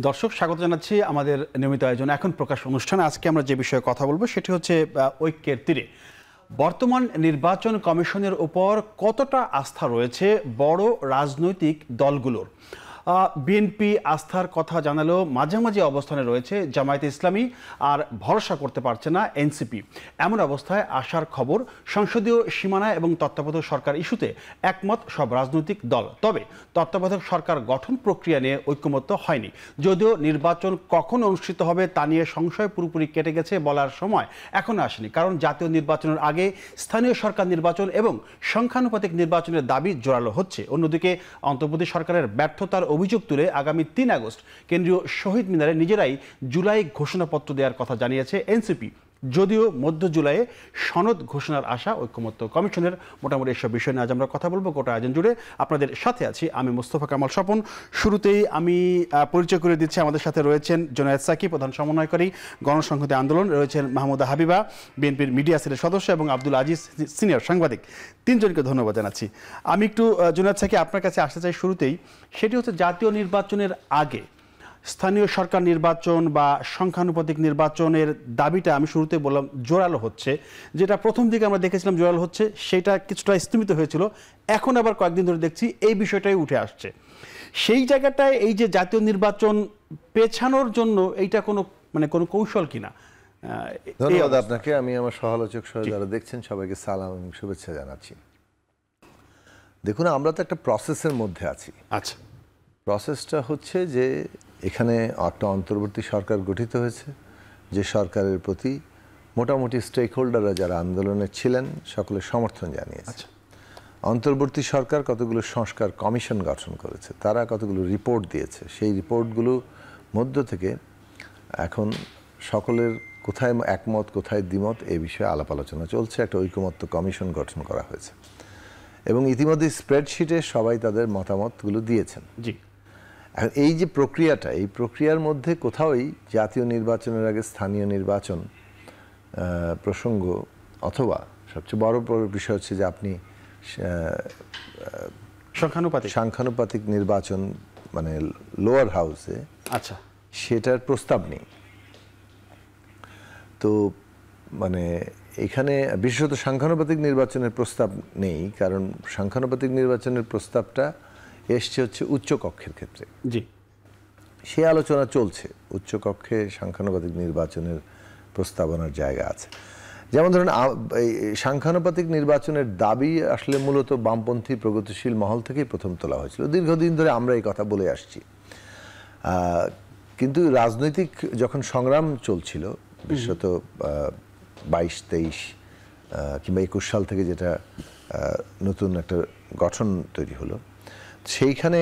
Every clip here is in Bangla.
দর্শক স্বাগত জানাচ্ছি আমাদের নিয়মিত আয়োজন এখন প্রকাশ অনুষ্ঠানে। আজকে আমরা যে বিষয়ে কথা বলবো সেটি হচ্ছে ঐক্যের তীরে বর্তমান নির্বাচন কমিশনের উপর কতটা আস্থা রয়েছে বড় রাজনৈতিক দলগুলোর। বিএনপি আস্থার কথা জানালেও মাঝামাঝি অবস্থানে রয়েছে জামায়াতে ইসলামী, আর ভরসা করতে পারছে না এনসিপি। এমন অবস্থায় আসার খবর সংসদীয় সীমানা এবং তত্ত্বাবধায়ক সরকার ইস্যুতে একমত সব রাজনৈতিক দল। তবে তত্ত্বাবধায়ক সরকার গঠন প্রক্রিয়া নিয়ে ঐক্যমত্য হয়নি। যদিও নির্বাচন কখন অনুষ্ঠিত হবে তা নিয়ে সংশয় পুরোপুরি কেটে গেছে বলার সময় এখনো আসেনি, কারণ জাতীয় নির্বাচনের আগে স্থানীয় সরকার নির্বাচন এবং সংখ্যানুপাতিক নির্বাচনের দাবি জোরালো হচ্ছে। অন্যদিকে অন্তর্বর্তী সরকারের ব্যর্থতার অভিযোগ তুলে আগামী ৩ আগস্ট কেন্দ্রীয় শহীদ মিনারে নিজেরাই জুলাই ঘোষণাপত্র দেওয়ার কথা জানিয়েছে এনসিপি। যদিও মধ্য জুলাইয়ে সনদ ঘোষণার আশা ঐক্যমত্য কমিশনের। মোটামুটি এসব বিষয় নিয়ে আজ আমরা কথা বলবো গোটা আয়োজন জুড়ে। আপনাদের সাথে আছি আমি মোস্তফা কামাল স্বপন। শুরুতেই আমি পরিচয় করে দিচ্ছি, আমাদের সাথে রয়েছেন জুনায়েদ সাকি, প্রধান সমন্বয়কারী গণসংহতি আন্দোলন, রয়েছেন মাহমুদা হাবিবা, বিএনপির মিডিয়া সেলের সদস্য, এবং আব্দুল আজিজ, সিনিয়র সাংবাদিক। তিনজনকে ধন্যবাদ জানাচ্ছি। আমি একটু জুনায়েদ সাকি আপনার কাছে আসতে চাই শুরুতেই। সেটি হচ্ছে জাতীয় নির্বাচনের আগে স্থানীয় সরকার নির্বাচন বা সংখ্যানুপাতিক নির্বাচনের দাবিটা আমি শুরুতে বললাম জোরালো হচ্ছে, যেটা প্রথম দিকে আমরা দেখেছিলাম জোরালো হচ্ছে, সেটা কিছুটা স্থিমিত হয়েছিল। এখন আবার কয়েকদিন ধরে দেখছি এই বিষয়টাই উঠে আসছে। সেই জায়গাটায় এই যে জাতীয় নির্বাচন পেছানোর জন্য এইটা কোনো কৌশল কিনা? ধন্যবাদ আপনাকে। আমি আমার সহালোচক সহ যারা দেখছেন সবাইকে সালাম এবং শুভেচ্ছা জানাচ্ছি। দেখুন, আমরা তো একটা প্রসেসের মধ্যে আছি। আচ্ছা, প্রসেসটা হচ্ছে যে এখানে একটা অন্তর্বর্তী সরকার গঠিত হয়েছে, যে সরকারের প্রতি মোটামুটি স্টেক হোল্ডাররা যারা আন্দোলনে ছিলেন সকলে সমর্থন জানিয়েছে। আচ্ছা, অন্তর্বর্তী সরকার কতগুলো সংস্কার কমিশন গঠন করেছে, তারা কতগুলো রিপোর্ট দিয়েছে। সেই রিপোর্টগুলো মধ্য থেকে এখন সকলের কোথায় একমত কোথায় দ্বিমত এই বিষয়ে আলাপ আলোচনা চলছে। একটা ঐকমত্য কমিশন গঠন করা হয়েছে এবং ইতিমধ্যে স্প্রেডশিটে সবাই তাদের মতামতগুলো দিয়েছেন। জি, এখন এই যে প্রক্রিয়াটা, এই প্রক্রিয়ার মধ্যে কোথাওই জাতীয় নির্বাচনের আগে স্থানীয় নির্বাচন প্রসঙ্গ, অথবা সবচেয়ে বড় বিষয় হচ্ছে যে আপনি সংখ্যানুপাতিক নির্বাচন মানে লোয়ার হাউসে, আচ্ছা, সেটার প্রস্তাব নেই। তো মানে এখানে বিশেষত সংখ্যানুপাতিক নির্বাচনের প্রস্তাব নেই, কারণ সংখ্যানুপাতিক নির্বাচনের প্রস্তাবটা এসছে হচ্ছে উচ্চকক্ষের ক্ষেত্রে। জি, সে আলোচনা চলছে। উচ্চকক্ষে সংখ্যানুপাতিক নির্বাচনের প্রস্তাবনার জায়গা আছে। যেমন ধরুন, এই সংখ্যানুপাতিক নির্বাচনের দাবি আসলে মূলত বামপন্থী প্রগতিশীল মহল থেকেই প্রথম তোলা হয়েছিল। দীর্ঘদিন ধরে আমরা এই কথা বলে আসছি, কিন্তু রাজনৈতিক যখন সংগ্রাম চলছিল, বিশেষত 22-23 কিংবা 21 সাল থেকে যেটা নতুন একটা গঠন তৈরি হলো, সেইখানে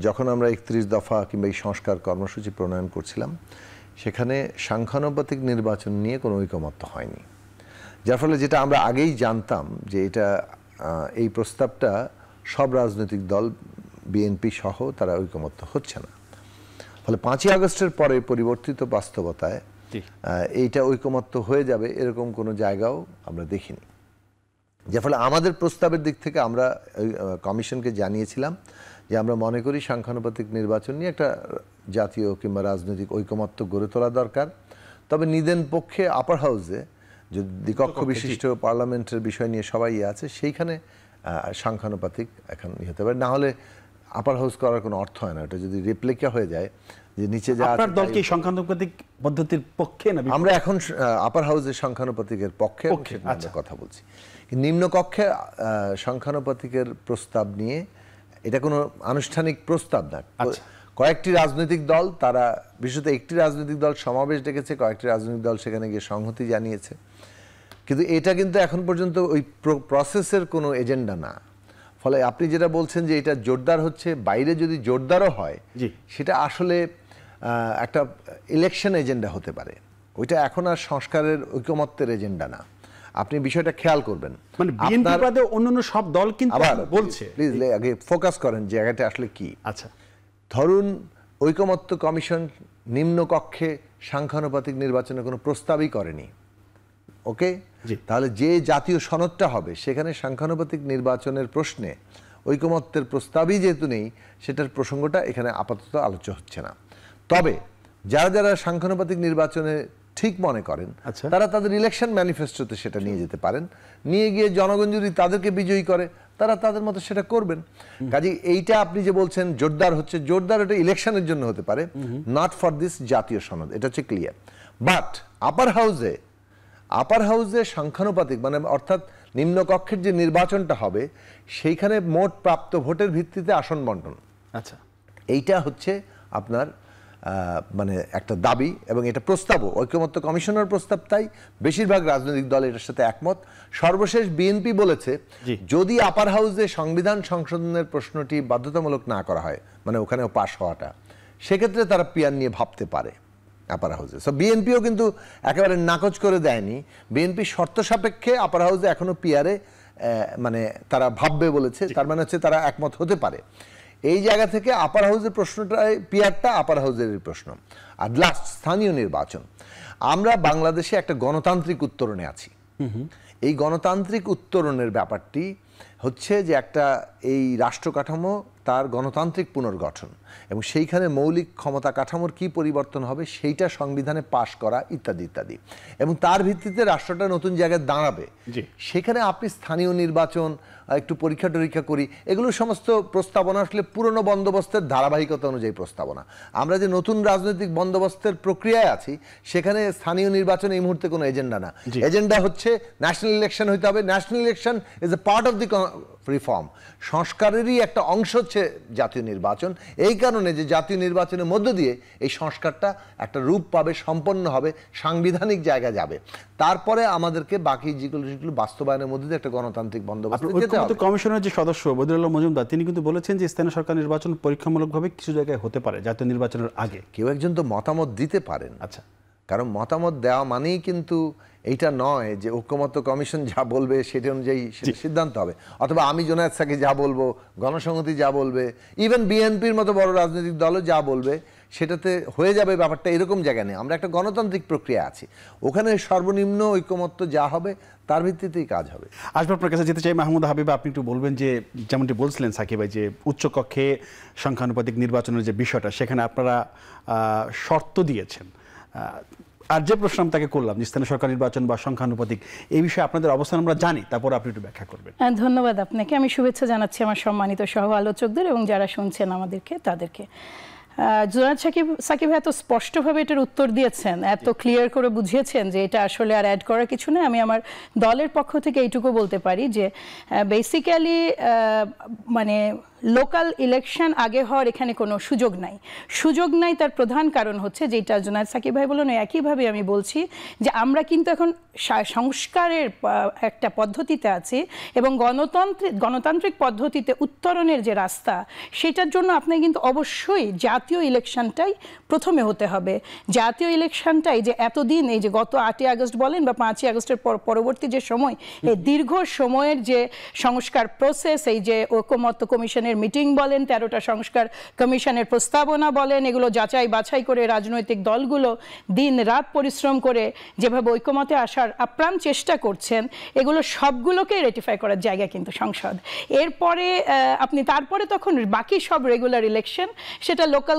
যখন আমরা 31 দফা কিংবা এই সংস্কার কর্মসূচি প্রণয়ন করছিলাম, সেখানে সংখ্যানুপাতিক নির্বাচন নিয়ে কোনো ঐকমত্য হয়নি। যার ফলে যেটা আমরা আগেই জানতাম যে এটা এই প্রস্তাবটা সব রাজনৈতিক দল বিএনপি সহ তারা ঐকমত্য হচ্ছে না। ফলে 5ই আগস্টের পরে পরিবর্তিত বাস্তবতায় এইটা ঐকমত্য হয়ে যাবে এরকম কোনো জায়গাও আমরা দেখিনি। যার ফলে আমাদের প্রস্তাবের দিক থেকে আমরা কমিশনকে জানিয়েছিলাম যে আমরা মনে করি সংখ্যানুপাতিক নির্বাচন নিয়ে একটা জাতীয় কিংবা রাজনৈতিক ঐকমত্য গড়ে তোলা দরকার। তবে নিদেন পক্ষে আপার হাউসে যদি দ্বিকক্ষ বিশিষ্ট পার্লামেন্টের বিষয় নিয়ে সবাই আছে, সেইখানে সংখ্যানুপাতিক এখন হতে পারে। না হলে আপার হাউস করার কোনো অর্থ হয় না। এটা যদি রেপ্লিকা হয়ে যায় যে নিচে যা আপনার দল কি সংখ্যানুপাতিক পদ্ধতির পক্ষে না? আমরা এখন আপার হাউসের সংখ্যানুপাতিকের পক্ষে কথা বলছি। নিম্নকক্ষে সংখ্যানুপাতিকের প্রস্তাব নিয়ে এটা কোনো আনুষ্ঠানিক প্রস্তাব না। কয়েকটি রাজনৈতিক দল, তারা বিশেষত একটি রাজনৈতিক দল সমাবেশ ডেকেছে, কয়েকটি রাজনৈতিক দল সেখানে গিয়ে সংহতি জানিয়েছে, কিন্তু এটা কিন্তু এখন পর্যন্ত ওই প্রসেসের কোনো এজেন্ডা না। ফলে আপনি যেটা বলছেন যে এটা জোরদার হচ্ছে, বাইরে যদি জোরদারও হয় সেটা আসলে একটা ইলেকশন এজেন্ডা হতে পারে। ওইটা এখন আর সংস্কারের ঐকমত্যের এজেন্ডা না। আপনি বিষয়টা খেয়াল করবেন। মানে বিএনপি বাদে অন্যান্য সব দল কিন্তু বলছে, প্লিজ আগে ফোকাস করেন জায়গাটা আসলে কি। আচ্ছা, ধরুন ঐকমত্য কমিশন নিম্নকক্ষে সংখ্যানুপাতিক নির্বাচনের কোনো প্রস্তাবই করেনি, ওকে, তাহলে যে জাতীয় সনদটা হবে সেখানে সংখ্যানুপাতিক নির্বাচনের প্রশ্নে ঐকমত্যের প্রস্তাবই যেহেতু নেই, সেটার প্রসঙ্গটা এখানে আপাতত আলোচ্য হচ্ছে না। তবে যারা যারা সাংখ্যানুপাতিক নির্বাচনে ঠিক মনে করেন তারা তাদের ইলেকশন ম্যানিফেস্টোতে সেটা নিয়ে যেতে পারেন, নিয়ে গিয়ে জনগণ যদি তাদেরকে বিজয়ী করে তারা তাদের মতো সেটা করবেন। কাজেই এইটা আপনি যে বলছেন জোরদার হচ্ছে, জোরদার এটা ইলেকশনের জন্য হতে পারে, নট ফর দিস জাতীয় সনদ, এটা হচ্ছে ক্লিয়ার। বাট আপার হাউসে সংখ্যানুপাতিক মানে অর্থাৎ নিম্নকক্ষের যে নির্বাচনটা হবে সেইখানে মোট প্রাপ্ত ভোটের ভিত্তিতে আসন বন্টন, আচ্ছা এইটা হচ্ছে আপনার মানে একটা দাবি, এবং এটা প্রস্তাবও ঐকমত্য কমিশনের প্রস্তাব, তাই বেশিরভাগ রাজনৈতিক দল এটার সাথে একমত। সর্বশেষ বিএনপি বলেছে যদি আপার হাউসে সংবিধান সংশোধনের প্রশ্নটি বাধ্যতামূলক না করা হয়, মানে ওখানেও পাশ হওয়াটা, সেক্ষেত্রে তারা পিয়ার নিয়ে ভাবতে পারে আপার হাউসে। সো বিএনপিও কিন্তু একেবারে নাকচ করে দেয়নি, বিএনপি শর্ত সাপেক্ষে আপার হাউসে এখনো পিয়ারে মানে তারা ভাববে বলেছে, তার মানে হচ্ছে তারা একমত হতে পারে। এই জায়গা থেকে আপার হাউসের প্রশ্নটা, পিয়ারটা আপার হাউসের প্রশ্ন। আর লাস্ট স্থানীয় নির্বাচন, আমরা বাংলাদেশে একটা গণতান্ত্রিক উত্তরণে আছি। এই গণতান্ত্রিক উত্তরণের ব্যাপারটি হচ্ছে যে একটা এই রাষ্ট্র কাঠামো তার গণতান্ত্রিক পুনর্গঠন, এবং সেইখানে মৌলিক ক্ষমতা কাঠামোর কি পরিবর্তন হবে সেইটা সংবিধানে পাশ করা ইত্যাদি ইত্যাদি, এবং তার ভিত্তিতে রাষ্ট্রটা নতুন জায়গায় দাঁড়াবে। সেখানে আপনি স্থানীয় নির্বাচন, একটু পরীক্ষা টরীক্ষা করি, এগুলো সমস্ত প্রস্তাবনা আসলে পুরনো বন্দোবস্তের ধারাবাহিকতা অনুযায়ী প্রস্তাবনা। আমরা যে নতুন রাজনৈতিক বন্দোবস্তের প্রক্রিয়ায় আছি সেখানে স্থানীয় নির্বাচন এই মুহূর্তে কোনো এজেন্ডা না, এজেন্ডা হচ্ছে ন্যাশনাল ইলেকশন হইতে হবে। National election is a part of the reform, সংস্কারেরই একটা অংশ হচ্ছে জাতীয় নির্বাচন। এই কারণে যে জাতীয় নির্বাচনের মধ্য দিয়ে এই সংস্কারটা একটা রূপ পাবে, সম্পন্ন হবে, সাংবিধানিক জায়গায় যাবে, তারপরে আমাদেরকে বাকি যেগুলো বাস্তবায়নের মধ্যে দিয়ে একটা গণতান্ত্রিক বন্দোবস্ত যেতে হবে। কমিশনের যে সদস্য বদিউল্লাহ মজুমদার তিনি কিন্তু বলেছেন যে স্থানীয় সরকার নির্বাচন পরীক্ষামূলকভাবে কিছু জায়গায় হতে পারে জাতীয় নির্বাচনের আগে। কেউ একজন তো মতামত দিতে পারেন, আচ্ছা, কারণ মতামত দেওয়া মানেই কিন্তু এইটা নয় যে ঐকমত্য কমিশন যা বলবে সেটা অনুযায়ী সিদ্ধান্ত হবে, অথবা আমি জোনায়েদ সাকি যা বলবো, গণসংহতি যা বলবে, ইভেন বিএনপির মতো বড় রাজনৈতিক দলও যা বলবে সেটাতে হয়ে যাবে, ব্যাপারটা এরকম জায়গা নেই। আমরা একটা গণতান্ত্রিক প্রক্রিয়া আছি, ওখানে সর্বনিম্ন ঐকমত্য যা হবে তার ভিত্তিতেই কাজ হবে। আসবে আপনার কাছে যেতে চাই মাহমুদ হাবিব, আপনি একটু বলবেন যে যেমনটি বলছিলেন সাকিব ভাই যে উচ্চকক্ষে সংখ্যানুপাতিক নির্বাচনের যে বিষয়টা সেখানে আপনারা শর্ত দিয়েছেন, আর যে প্রশ্ন আমি তাকে করলাম যে স্থানীয় সরকার নির্বাচন বা সংখ্যানুপাতিক এই বিষয়ে আপনাদের অবস্থান আমরা জানি, তারপর আপনি একটু ব্যাখ্যা করবেন। ধন্যবাদ আপনাকে, আমি শুভেচ্ছা জানাচ্ছি আমার সম্মানিত সহ আলোচকদের এবং যারা শুনছেন আমাদেরকে তাদেরকে। জোনায়েদ সাকিব এত স্পষ্টভাবে এটার উত্তর দিয়েছেন, এত ক্লিয়ার করে বুঝিয়েছেন যে এটা আসলে আর অ্যাড করার কিছু নেই। আমি আমার দলের পক্ষ থেকে এইটুকু বলতে পারি যে বেসিক্যালি মানে লোকাল ইলেকশন আগে হওয়ার এখানে কোনো সুযোগ নাই। তার প্রধান কারণ হচ্ছে যেটা জোনায়েদ সাকিব ভাই বললেন, একইভাবে আমি বলছি যে আমরা কিন্তু এখন সংস্কারের একটা পদ্ধতিতে আছি, এবং গণতান্ত্রিক পদ্ধতিতে উত্তরণের যে রাস্তা সেটার জন্য আপনাকে কিন্তু অবশ্যই জাতীয় ইলেকশনটাই প্রথমে হতে হবে। জাতীয় ইলেকশনটাই যে এতদিন এই যে গত 8ই আগস্ট বলেন বা 5ই আগস্টের পরবর্তী যে সময়, এই দীর্ঘ সময়ের যে সংস্কার প্রসেস, এই যে ঐকমত্য কমিশনের মিটিং বলেন, 13টা সংস্কার কমিশনের প্রস্তাবনা বলেন, এগুলো যাচাই বাছাই করে রাজনৈতিক দলগুলো দিন রাত পরিশ্রম করে যেভাবে ঐকমত্যে আসার আপ্রাণ চেষ্টা করছেন, এগুলো সবগুলোকে রেটিফাই করার জায়গা কিন্তু সংসদ। এরপরে আপনি তারপরে তখন বাকি সব রেগুলার ইলেকশন, সেটা লোকাল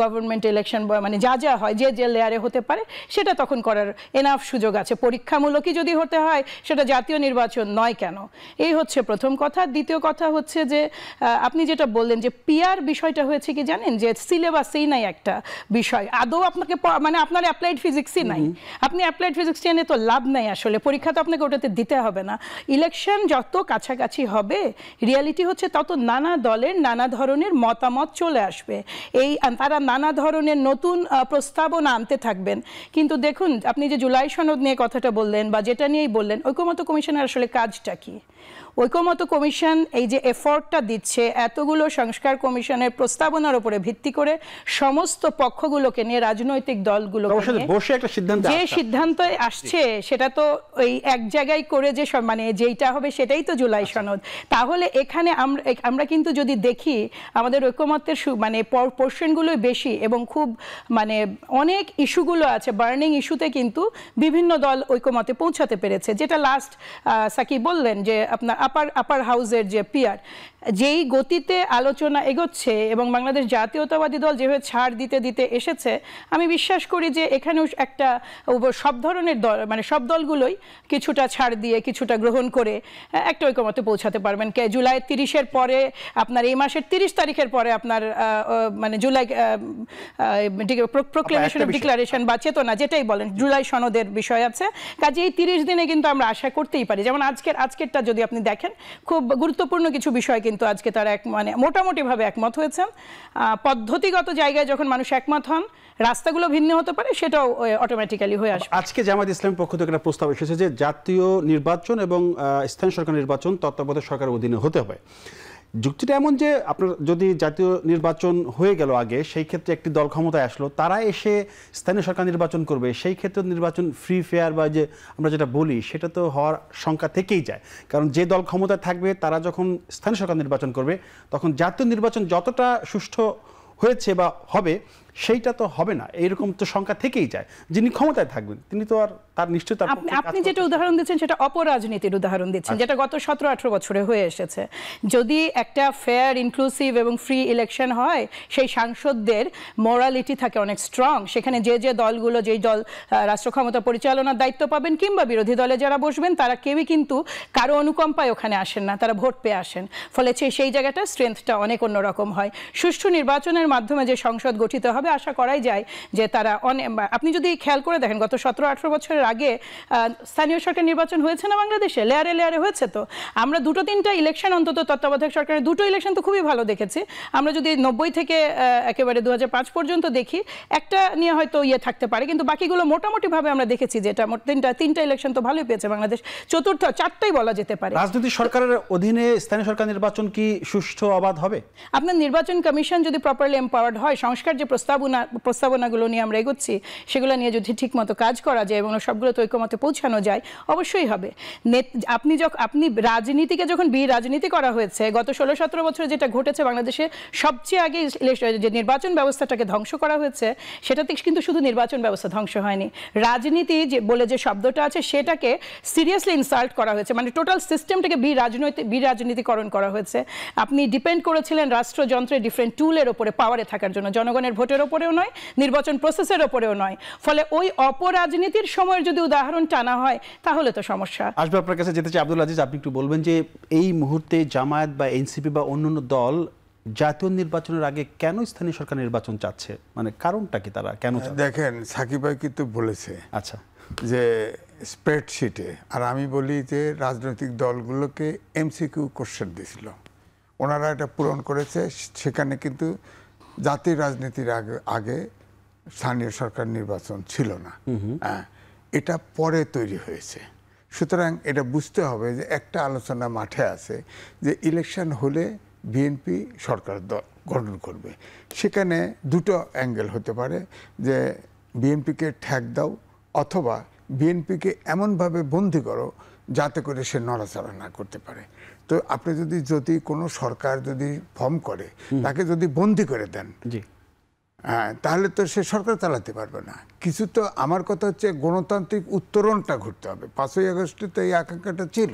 গভর্নমেন্ট ইলেকশন মানে যা হয় যে লেয়ারে হতে পারে সেটা তখন করার এনাফ সুযোগ আছে। পরীক্ষামূলকই যদি হতে হয় সেটা জাতীয় নির্বাচন নয় কেন? এই হচ্ছে প্রথম কথা। দ্বিতীয় কথা হচ্ছে যে আপনি যেটা বললেন যে পিআর বিষয়টা হয়েছে কি জানেন, যে সিলেবাসেই নাই একটা বিষয়, আদৌ আপনাকে মানে আপনার অ্যাপ্লাইড ফিজিক্সই নাই, আপনি অ্যাপ্লাইড ফিজিক্স জেনে তো লাভ নাই আসলে, পরীক্ষা তো আপনাকে ওটাতে দিতে হবে না। ইলেকশন যত কাছাকাছি হবে রিয়ালিটি হচ্ছে তত নানা দলের নানা ধরনের মতামত চলে আসবে, এই তারা নানা ধরনের নতুন প্রস্তাবনা আনতে থাকবেন। কিন্তু দেখুন আপনি যে জুলাই সনদ নিয়ে কথাটা বললেন বা যেটা নিয়েই বললেন, ঐকমত্য কমিশনের আসলে কাজটা কি? ঐকমত্য কমিশন এই যে এফর্টটা দিচ্ছে এতগুলো সংস্কার কমিশনের প্রস্তাবনার উপরে ভিত্তি করে সমস্ত পক্ষগুলোকে নিয়ে, রাজনৈতিক দলগুলোকে নিয়ে যে সিদ্ধান্ত আসছে সেটা তো ওই এক জায়গায় করে যে মানে যেইটা হবে সেটাই তো জুলাই সনদ। তাহলে এখানে আমরা কিন্তু যদি দেখি আমাদের ঐকমত্যের মানে পোর্শনগুলোই বেশি এবং খুব মানে অনেক ইস্যুগুলো আছে, বার্নিং ইস্যুতে কিন্তু বিভিন্ন দল ঐকমত্যে পৌঁছাতে পেরেছে। যেটা লাস্ট সাকিব বললেন যে আপনার আপার হাউসের যে পিয়ার, যেই গতিতে আলোচনা এগোচ্ছে এবং বাংলাদেশ জাতীয়তাবাদী দল যেভাবে ছাড় দিতে দিতে এসেছে, আমি বিশ্বাস করি যে এখানেও একটা সব ধরনের দল, মানে সব দলগুলোই কিছুটা ছাড় দিয়ে কিছুটা গ্রহণ করে একটা ঐকমত্যে পৌঁছাতে পারবেন। জুলাই 30-এর পরে আপনার এই মাসের 30 তারিখের পরে আপনার মানে জুলাই প্রোক্লেমেশন অফ ডিক্লারেশন বা চেতনা যেটাই বলেন, জুলাই সনদের বিষয় আছে। কাজে এই 30 দিনে কিন্তু আমরা আশা করতেই পারি, যেমন আজকেরটা যদি আপনি দেখেন, খুব গুরুত্বপূর্ণ কিছু বিষয় কিন্তু আজকে তারা মানে মোটামুটিভাবে একমত হয়েছেন। পদ্ধতিগত জায়গায় যখন মানুষ একমত হন, রাস্তাগুলো ভিন্ন হতে পারে, সেটাও অটোমেটিক্যালি হয়ে আসবে। আজকে জামায়াত ইসলামের পক্ষ থেকে একটা প্রস্তাব এসেছে যে জাতীয় নির্বাচন এবং স্থানীয় সরকার নির্বাচন তত্ত্বাবধায়ক সরকারের অধীনে হতে হবে। যুক্তিটা এমন যে আপনার যদি জাতীয় নির্বাচন হয়ে গেল আগে, সেই ক্ষেত্রে একটি দল ক্ষমতায় আসলো, তারা এসে স্থানীয় সরকার নির্বাচন করবে, সেই ক্ষেত্রে নির্বাচন ফ্রি ফেয়ার বা যে আমরা যেটা বলি সেটা তো হওয়ার শঙ্কা থেকেই যায়। কারণ যে দল ক্ষমতায় থাকবে তারা যখন স্থানীয় সরকার নির্বাচন করবে, তখন জাতীয় নির্বাচন যতটা সুষ্ঠু হয়েছে বা হবে সেইটা তো হবে না, এইরকম তো শঙ্কা থেকেই যায়। যিনি ক্ষমতায় থাকবেন তিনি তো আর তার নিশ্চয়ই আপনি যেটা উদাহরণ দিচ্ছেন সেটা অপরাজনীতির উদাহরণ দিচ্ছেন, যেটা গত 17-18 বছরে হয়ে এসেছে। যদি একটা ফেয়ার, ইনক্লুসিভ এবং ফ্রি ইলেকশন হয়, সেই সাংসদদের মোরালিটি থাকে অনেক স্ট্রং। সেখানে যে দলগুলো, যেই দল রাষ্ট্র ক্ষমতা পরিচালনার দায়িত্ব পাবেন কিংবা বিরোধী দলে যারা বসবেন, তারা কেউই কিন্তু কারো অনুকম্পায় ওখানে আসেন না, তারা ভোট পেয়ে আসেন। ফলে সেই জায়গাটা স্ট্রেংথটা অনেক অন্যরকম হয়। সুষ্ঠু নির্বাচনের মাধ্যমে যে সংসদ গঠিত হবে, আশা করাই যায় যে তারা আপনি যদি খেয়াল করে দেখেন, গত 17-18 বছরের আগে স্থানীয় সরকার নির্বাচন হয়েছে না বাংলাদেশে, লেয়ারে লেয়ারে হয়েছে। তো আমরা 2-3টা ইলেকশন অন্তত তত্ত্বাবধায়ক সরকারের 2টো ইলেকশন তো খুবই ভালো দেখেছি। আমরা যদি 90 থেকে একেবারে 2005 পর্যন্ত দেখি, একটা নিয়ে হয়তো থাকতে পারে, কিন্তু বাকিগুলো মোটামুটিভাবে আমরা দেখেছি যে এটা তিনটা ইলেকশন তো ভালোই পেয়েছে বাংলাদেশ। চতুর্থ 4টাই বলা যেতে পারে। রাজনৈতিক সরকারের অধীনে স্থানীয় সরকার নির্বাচন কি সুষ্ঠু অবাধ হবে? আপনার নির্বাচন কমিশন যদি প্রপারলি এম্পাওয়ার্ড হয়, সংস্কার যে প্রস্তাবনাগুলো নিয়ে আমরা এগোচ্ছি সেগুলো নিয়ে যদি ঠিকমতো কাজ করা যায় এবং সবগুলো ঐকমতে পৌঁছানো যায়, অবশ্যই হবে। আপনি রাজনীতিকে যখন রাজনীতি করা হয়েছে, গত 16-17 বছরে যেটা ঘটেছে বাংলাদেশে, সবচেয়ে আগে যে নির্বাচন ব্যবস্থাটাকে ধ্বংস করা হয়েছে, সেটাতে কিন্তু শুধু নির্বাচন ব্যবস্থা ধ্বংস হয়নি, রাজনীতি যে বলে যে শব্দটা আছে সেটাকে সিরিয়াসলি ইনসাল্ট করা হয়েছে। মানে টোটাল সিস্টেমটাকে বিরাজনীতিকরণ করা হয়েছে। আপনি ডিপেন্ড করেছিলেন রাষ্ট্রযন্ত্রের ডিফারেন্ট টুলের ওপরে পাওয়ারে থাকার জন্য, জনগণের ভোটের ওপরেও নয়, নির্বাচন প্রসেসের ওপরেও নয়। ফলে ওই অপরাজনীতির সময়ের যদি উদাহরণ টানা হয়, তাহলে তো সমস্যা আসবে। আপনার কাছে যেতে চাই আব্দুল আজিজ, আপনি একটু বলবেন যে এই মুহূর্তে জামায়াত বা এনসিপি বা অন্যান্য দল জাতীয় নির্বাচনের আগে কেন স্থানীয় সরকার নির্বাচন চাচ্ছে, মানে কারণটা কি তারা কেন চাচ্ছে? দেখেন, সাকিব ভাই কিন্তু বলেছে আচ্ছা যে স্প্রেডশিটে, আর আমি বলি যে রাজনৈতিক দলগুলোকে এমসিকিউ কোশ্চেন দিয়েছিল, ওনারা এটা পূরণ করেছে। সেখানে কিন্তু জাতীয় রাজনীতির আগে স্থানীয় সরকার নির্বাচন ছিল না, এটা পরে তৈরি হয়েছে। সুতরাং এটা বুঝতে হবে যে একটা আলোচনা মাঠে আছে যে ইলেকশন হলে বিএনপি সরকার গঠন করবে। সেখানে দুটো অ্যাঙ্গেল হতে পারে, যে বিএনপিকে ঠ্যাক দাও অথবা বিএনপিকে এমনভাবে বন্দি করো যাতে করে সে নড়াচড়া না করতে পারে। তো আপনি যদি কোনো সরকার যদি ফর্ম করে, তাকে যদি বন্দি করে দেন, হ্যাঁ, তাহলে তো সে সরকার চালাতে পারবে না। কিছু তো, আমার কথা হচ্ছে গণতান্ত্রিক উত্তরণটা ঘটতে হবে। 5ই আগস্টে তো এই আকাঙ্ক্ষাটা ছিল।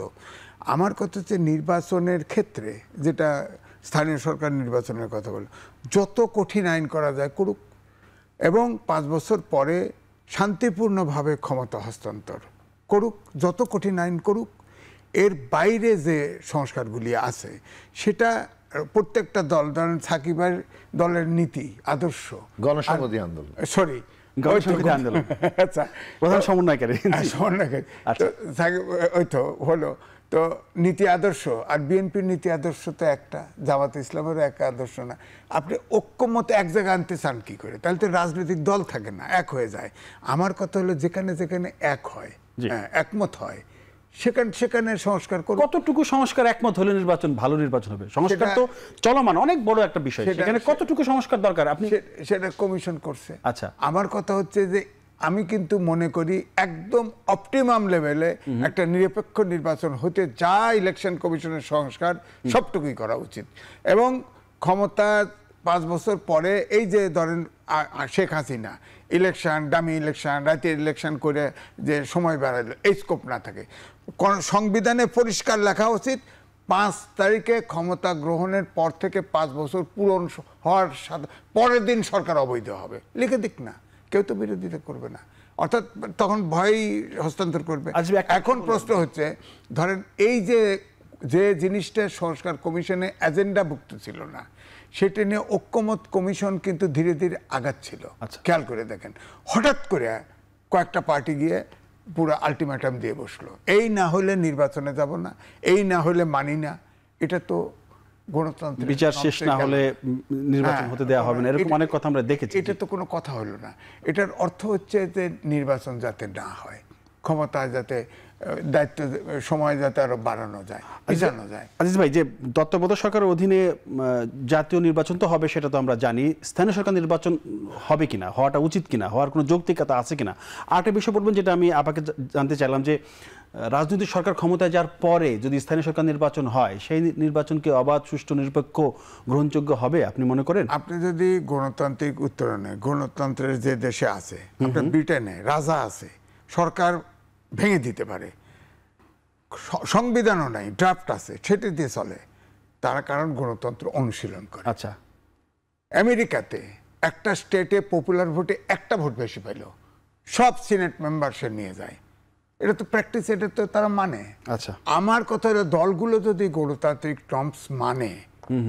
আমার কথা হচ্ছে নির্বাচনের ক্ষেত্রে, যেটা স্থানীয় সরকার নির্বাচনের কথা বলে, যত কঠিন আইন করা যায় করুক এবং 5 বছর পরে শান্তিপূর্ণভাবে ক্ষমতা হস্তান্তর করুক, যত কঠিন আইন করুক। এর বাইরে যে সংস্কারগুলি আছে সেটা প্রত্যেকটা দল, ধরেন সাকিবের দলের নীতি আদর্শ, গণসংহতি আন্দোলন, সরি গণসংহতি আন্দোলন, আচ্ছা, প্রধান সমন্বয়কারী, ওই তো হলো। তো নীতি আদর্শ আর বিএনপির নীতি আদর্শ তো একটা, জামাত ইসলামেরও এক আদর্শ না। আপনি ঐক্যমত এক জায়গায় আনতে চান কি করে? তাহলে তো রাজনৈতিক দল থাকে না, এক হয়ে যায়। আমার কথা হলো যেখানে যেখানে এক হয়, একমত হয়, সেখানে সংস্কার করুন। কতটুকু সংস্কার একমত হলে নির্বাচন ভালো নির্বাচন হবে? সংস্কার তো চলমান, অনেক বড় একটা বিষয়, সেখানে কতটুকু সংস্কার দরকার আপনি সেটা কমিশন করছে। আচ্ছা, আমার কথা হচ্ছে যে আমি কিন্তু মনে করি একদম অপটিমাম লেভেলে একটা নিরপেক্ষ নির্বাচন হতে যা ইলেকশন কমিশনের সংস্কার সবটুকুই করা উচিত। এবং ক্ষমতা 5 বছর পরে, এই যে ধরেন Sheikh Hasina election, dummy election, রাতের ইলেকশন করে যে সময় বাড়ালো, এই স্কোপ না থাকে। সংবিধানে পরিষ্কার লেখা উচিত 5 তারিখে ক্ষমতা গ্রহণের পর থেকে 5 বছর পূরণ হওয়ার সাথে পরের দিন সরকার অবৈধ হবে, লিখে দিক না, কেউ তো বিরোধিতা করবে না, অর্থাৎ তখন ভয় হস্তান্তর করবে। এখন প্রশ্ন হচ্ছে, ধরেন এই যে জিনিসটা সংস্কার কমিশনে এজেন্ডাভুক্ত ছিল না, সেটা নিয়ে ঐক্যমত কমিশন কিন্তু ধীরে ধীরে আগাচ্ছিল। খেয়াল করে দেখেন, হঠাৎ করে কয়েকটা পার্টি গিয়ে পুরো আলটিমেটাম দিয়ে বসলো, এই না হলে নির্বাচনে যাব না, এই না হলে মানি না। এটা তো গণতন্ত্র, বিচার শেষ না হলে নির্বাচন হতে দেওয়া হবে না, এরকম অনেক কথা আমরা দেখেছি। এটা তো কোনো কথা হলো না। এটার অর্থ হচ্ছে যে নির্বাচন যাতে না হয়, ক্ষমতা যাতে দায়িত্ব সময় যাতে আরো বাড়ানো যায়, পিছানো যায়। আজিজ ভাই, যে তত্ত্বাবধায়ক সরকারের অধীনে জাতীয় নির্বাচন তো হবে, সেটা তো আমরা জানি। স্থানীয় সরকার নির্বাচন হবে কিনা, হওয়াটা উচিত কিনা, হওয়ার কোনো যৌক্তিকতা আছে কিনা, আরেকটা বিষয় বলবেন যেটা আমি আপনাকে জানতে চাইলাম, যে রাজনৈতিক সরকার ক্ষমতায় যাওয়ার পরে যদি স্থানীয় সরকার নির্বাচন হয়, সেই নির্বাচন কি অবাধ, সুষ্ঠু, নিরপেক্ষ, গ্রহণযোগ্য হবে আপনি মনে করেন? আপনি যদি গণতান্ত্রিক উত্তরণে, গণতন্ত্রের যে দেশে আছে, আপনার ব্রিটেনে রাজা আছে, সরকার ভেঙে দিতে পারে, সংবিধানও নাই, ড্রাফট আছে, সেটা দিয়ে চলে, তারা কারণ গণতন্ত্র অনুশীলন করে। আচ্ছা, আমেরিকাতে একটা স্টেটে পপুলার ভোটে একটা ভোট বেশি পাইল, সব সিনেট মেম্বার সে নিয়ে যায়, এটা তো প্র্যাকটিস, এটা তো তারা মানে। আচ্ছা, আমার কথা হলো, দলগুলো যদি গণতান্ত্রিক ট্রাম্পস মানে,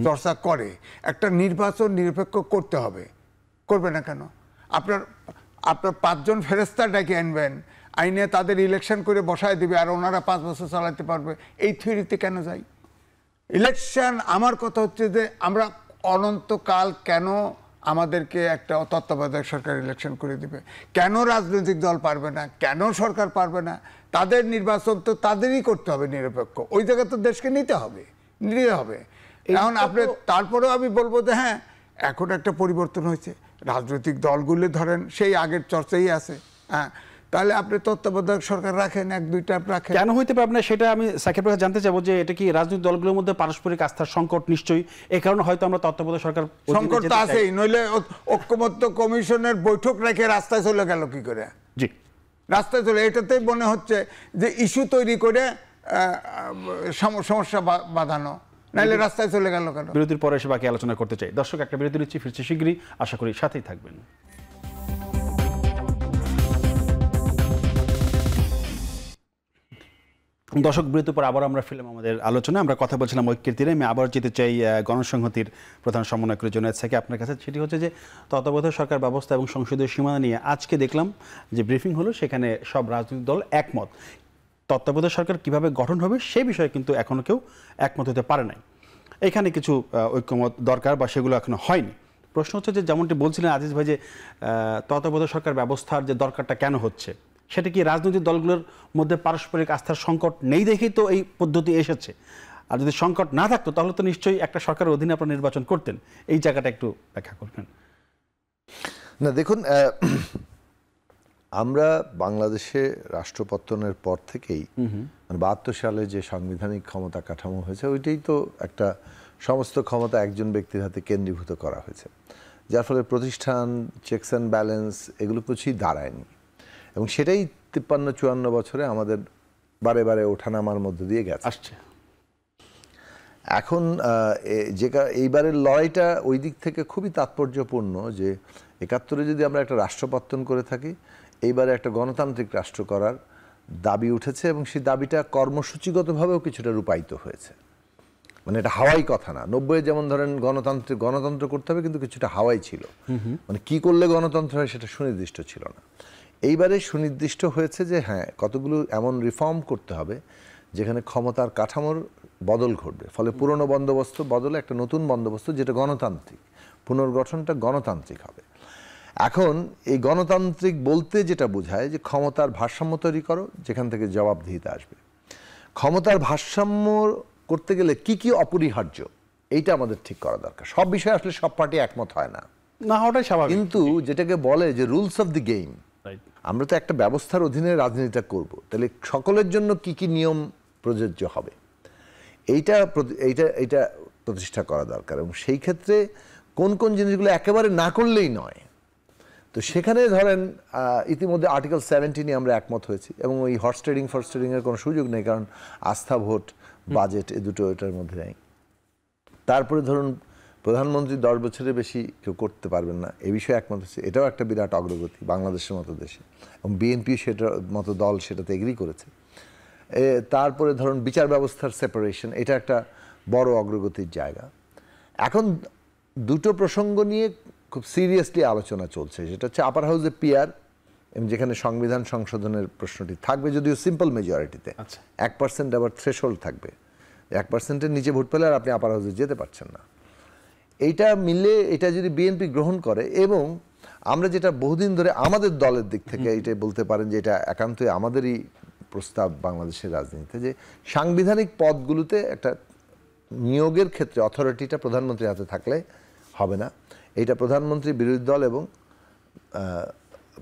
চর্চা করে, একটা নির্বাচন নিরপেক্ষ করতে হবে, করবে না কেন? আপনার 5 জন ফেরেস্তা ডেকে আনবেন, আইনে তাদের ইলেকশন করে বসায় দিবে, আর ওনারা 5 বছর চালাতে পারবে, এই থিওরিতে কেন যাই? ইলেকশন, আমার কথা হচ্ছে যে আমরা অনন্তকাল কেন আমাদেরকে একটা তত্ত্বাবধায়ক সরকার ইলেকশন করে দিবে? কেন রাজনৈতিক দল পারবে না? কেন সরকার পারবে না? তাদের নির্বাচন তো তাদেরই করতে হবে নিরপেক্ষ, ওই জায়গায় তো দেশকে নিতে হবে। এখন আপনি, তারপরেও আমি বলবো যে হ্যাঁ, এখন একটা পরিবর্তন হয়েছে, রাজনৈতিক দলগুলো ধরেন সেই আগের চর্চাই আছে, হ্যাঁ, তাহলে আপনি তত্ত্বাবধায়ক সরকার রাখেন, 1-2টা রাখেন। কেন হইতে পারবে না সেটা আমি সাকিব ভাই জানতে চাইবো, যে এটা কি রাজনৈতিক দলগুলোর মধ্যে পারস্পরিক আস্থার সংকট? নিশ্চয়ই, এই কারণে হয়তো আমরা তত্ত্বাবধায়ক সরকার সংকট তো আছেই, নইলে ঐক্যমত্য কমিশনের বৈঠক রেখে রাস্তায় চলে গেল কি করে? জি, রাস্তায় চলে, এটাতেই মনে হচ্ছে যে ইস্যু তৈরি করে সমস্যা বাঁধানো, নাহলে রাস্তায় চলে গেল কেন? বিরতির পরে এসে বাকি আলোচনা করতে চাই। দর্শক, একটা বিরতি নিচ্ছি, ফিরছি শীঘ্রই, আশা করি সাথেই থাকবেন। দর্শক, বিরতির পর আবার আমরা ফিল্ম আমাদের আলোচনা, আমরা কথা বলছিলাম ঐক্যের তীরে। আমি আবার যেতে চাই গণসংহতির প্রধান সমন্বয়কারী জুনায়েদ সাকি আপনার কাছে। সেটি হচ্ছে যে তত্ত্বাবধায়ক সরকার ব্যবস্থা এবং সংসদীয় সীমানা নিয়ে আজকে দেখলাম যে ব্রিফিং হলো, সেখানে সব রাজনৈতিক দল একমত। তত্ত্বাবধায়ক সরকার কিভাবে গঠন হবে সে বিষয়ে কিন্তু এখনো কেউ একমত হতে পারে নাই। এখানে কিছু ঐক্যমত দরকার, বা সেগুলো এখনো হয়নি। প্রশ্ন হচ্ছে যে, যেমনটি বলছিলেন আজিজ ভাই, যে তত্ত্বাবধায়ক সরকার ব্যবস্থার যে দরকারটা কেন হচ্ছে, সেটা কি রাজনৈতিক দলগুলোর মধ্যে পারস্পরিক আস্থার সংকট নেই দেখেই তো এই পদ্ধতি এসেছে? আর যদি সংকট না থাকতো তাহলে তো নিশ্চয়ই একটা সরকারের অধীনে আপনারা নির্বাচন করতেন। এই জায়গাটা একটু ব্যাখ্যা করবেন। না, দেখুন, আমরা বাংলাদেশে রাষ্ট্রপতনের পর থেকেই, মানে 72 সালে যে সাংবিধানিক ক্ষমতা কাঠামো হয়েছে, ওইটাই তো একটা সমস্ত ক্ষমতা একজন ব্যক্তির হাতে কেন্দ্রীভূত করা হয়েছে, যার ফলে প্রতিষ্ঠান, চেকস অ্যান্ড ব্যালেন্স এগুলো কিছুই দাঁড়ায়নি, এবং সেটাই 53-54 বছরে আমাদের বারে বারে ওঠানামার মধ্যে দিয়ে গেছে আসছে। এখন এইবারের লড়াইটা ওই দিক থেকে খুবই তাৎপর্যপূর্ণ, যে 71-এ যদি আমরা একটা রাষ্ট্রপতন করে থাকি, এইবারে একটা গণতান্ত্রিক রাষ্ট্র করার দাবি উঠেছে, এবং সেই দাবিটা কর্মসূচিগতভাবেও কিছুটা রূপায়িত হয়েছে। মানে এটা হাওয়াই কথা না। 90-এ যেমন ধরেন গণতন্ত্র করতে হবে, কিন্তু কিছুটা হাওয়াই ছিল, মানে কি করলে গণতন্ত্র হয় সেটা সুনির্দিষ্ট ছিল না। এইবারে সুনির্দিষ্ট হয়েছে যে হ্যাঁ, কতগুলো এমন রিফর্ম করতে হবে যেখানে ক্ষমতার কাঠামোর বদল ঘটবে, ফলে পুরনো বন্দোবস্ত বদলে একটা নতুন বন্দোবস্ত, যেটা গণতান্ত্রিক, পুনর্গঠনটা গণতান্ত্রিক হবে। এখন এই গণতান্ত্রিক বলতে যেটা বোঝায় যে ক্ষমতার ভারসাম্য তৈরি করো, যেখান থেকে জবাবদিহিতা আসবে। ক্ষমতার ভারসাম্য করতে গেলে কি কি অপরিহার্য, এইটা আমাদের ঠিক করা দরকার। সব বিষয়ে আসলে সব পার্টি একমত হয় না, না হওয়াটাই স্বাভাবিক, কিন্তু যেটাকে বলে যে রুলস অফ দি গেম, আমরা তো একটা ব্যবস্থার অধীনে রাজনীতিটা করব, তাহলে সকলের জন্য কি কি নিয়ম প্রযোজ্য হবে, এইটা প্রতিষ্ঠা করা দরকার। এবং সেই ক্ষেত্রে কোন কোন জিনিসগুলো একেবারে না করলেই নয়, তো সেখানে ধরেন ইতিমধ্যে আর্টিকেল 17 নিয়ে আমরা একমত হয়েছি এবং ওই হর্স ট্রেডিং ফর্স ট্রেডিং এর কোনো সুযোগ নেই, কারণ আস্থা ভোট বাজেট এই দুটো এটার মধ্যে নেই। তারপরে ধরুন প্রধানমন্ত্রী 10 বছরের বেশি কেউ করতে পারবেন না, এ বিষয়ে একমত হচ্ছে, এটাও একটা বিরাট অগ্রগতি বাংলাদেশের মতো দেশে, এবং বিএনপি সেটার মতো দল সেটাতে এগ্রি করেছে। তারপরে ধরুন বিচার ব্যবস্থার সেপারেশন, এটা একটা বড় অগ্রগতির জায়গা। এখন দুটো প্রসঙ্গ নিয়ে খুব সিরিয়াসলি আলোচনা চলছে, সেটা হচ্ছে আপার হাউসে পিআর, যেখানে সংবিধান সংশোধনের প্রশ্নটি থাকবে, যদিও সিম্পল মেজরিটিতে 1% আবার থ্রেশহোল্ড থাকবে, 1%-এর নিচে ভোট পেলে আর আপনি আপার হাউসে যেতে পারছেন না। এইটা মিললে এটা যদি বিএনপি গ্রহণ করে, এবং আমরা যেটা বহুদিন ধরে আমাদের দলের দিক থেকে এটা বলতে পারেন যে এটা একান্তই আমাদেরই প্রস্তাব বাংলাদেশের রাজনীতিতে, যে সাংবিধানিক পদগুলোতে একটা নিয়োগের ক্ষেত্রে অথরিটিটা প্রধানমন্ত্রীর হাতে থাকলে হবে না, এটা প্রধানমন্ত্রী, বিরোধী দল এবং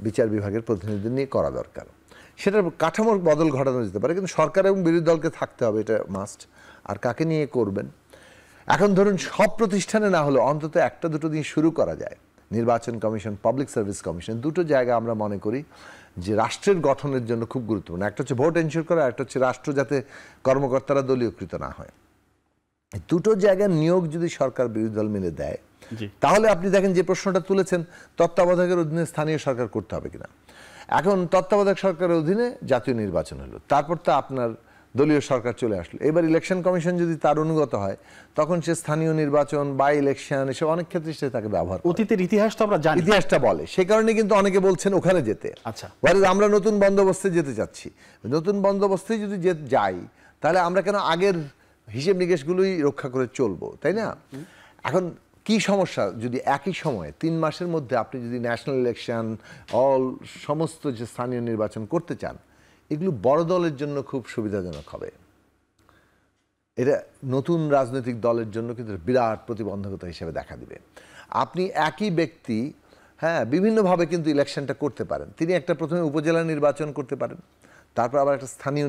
বিচার বিভাগের প্রতিনিধিদের নিয়ে করা দরকার। সেটার কাঠামোর বদল ঘটানো যেতে পারে, কিন্তু সরকার এবং বিরোধী দলকে থাকতে হবে, এটা মাস্ট। আর কাকে নিয়ে করবেন, এখন ধরুন সব প্রতিষ্ঠানে না হলে অন্তত একটা দুটো দিয়ে শুরু করা যায়। নির্বাচন কমিশন, পাবলিক সার্ভিস কমিশন, দুটো জায়গা আমরা মনে করি যে রাষ্ট্রের গঠনের জন্য খুব গুরুত্বপূর্ণ। একটা হচ্ছে ভোট এনশিওর করা, একটা হচ্ছে রাষ্ট্র যাতে কর্মকর্তারা দলীয়কৃত না হয়। দুটো জায়গার নিয়োগ যদি সরকার বিরোধী দল মিলে দেয়, তাহলে আপনি দেখেন যে প্রশ্নটা তুলেছেন, তত্ত্বাবধায়কের অধীনে স্থানীয় সরকার করতে হবে কিনা। এখন তত্ত্বাবধায়ক সরকারের অধীনে জাতীয় নির্বাচন হলো, তারপর তো আপনার দলীয় সরকার চলে আসলো। এবার ইলেকশন কমিশন যদি তার অনুগত হয়, তখন সে স্থানীয় নির্বাচন, বাই ইলেকশন, এসব অনেক ক্ষেত্রে সে তাকে ব্যবহার করে। অতীতের ইতিহাস তো আমরা জানি, ইতিহাসটা বলে, সে কারণে কিন্তু অনেকে বলছেন ওখানে যেতে। আচ্ছা, আমরা নতুন বন্দোবস্তে যেতে চাচ্ছি। নতুন বন্দোবস্তে যদি যাই, তাহলে আমরা কেন আগের হিসেব নিকেশগুলোই রক্ষা করে চলবো, তাই না? এখন কি সমস্যা, যদি একই সময়ে 3 মাসের মধ্যে আপনি যদি ন্যাশনাল ইলেকশন, সমস্ত যে স্থানীয় নির্বাচন করতে চান, এগুলো বড় দলের জন্য খুব সুবিধাজনক হবে। এটা নতুন রাজনৈতিক দলের জন্য কিন্তু বিরাট প্রতিবন্ধকতা হিসেবে দেখা দিবে। আপনি একই ব্যক্তি বিভিন্নভাবে কিন্তু ইলেকশনটা করতে পারেন। তিনি একটা প্রথমে উপজেলা নির্বাচন করতে পারেন, তারপর আবার একটা স্থানীয়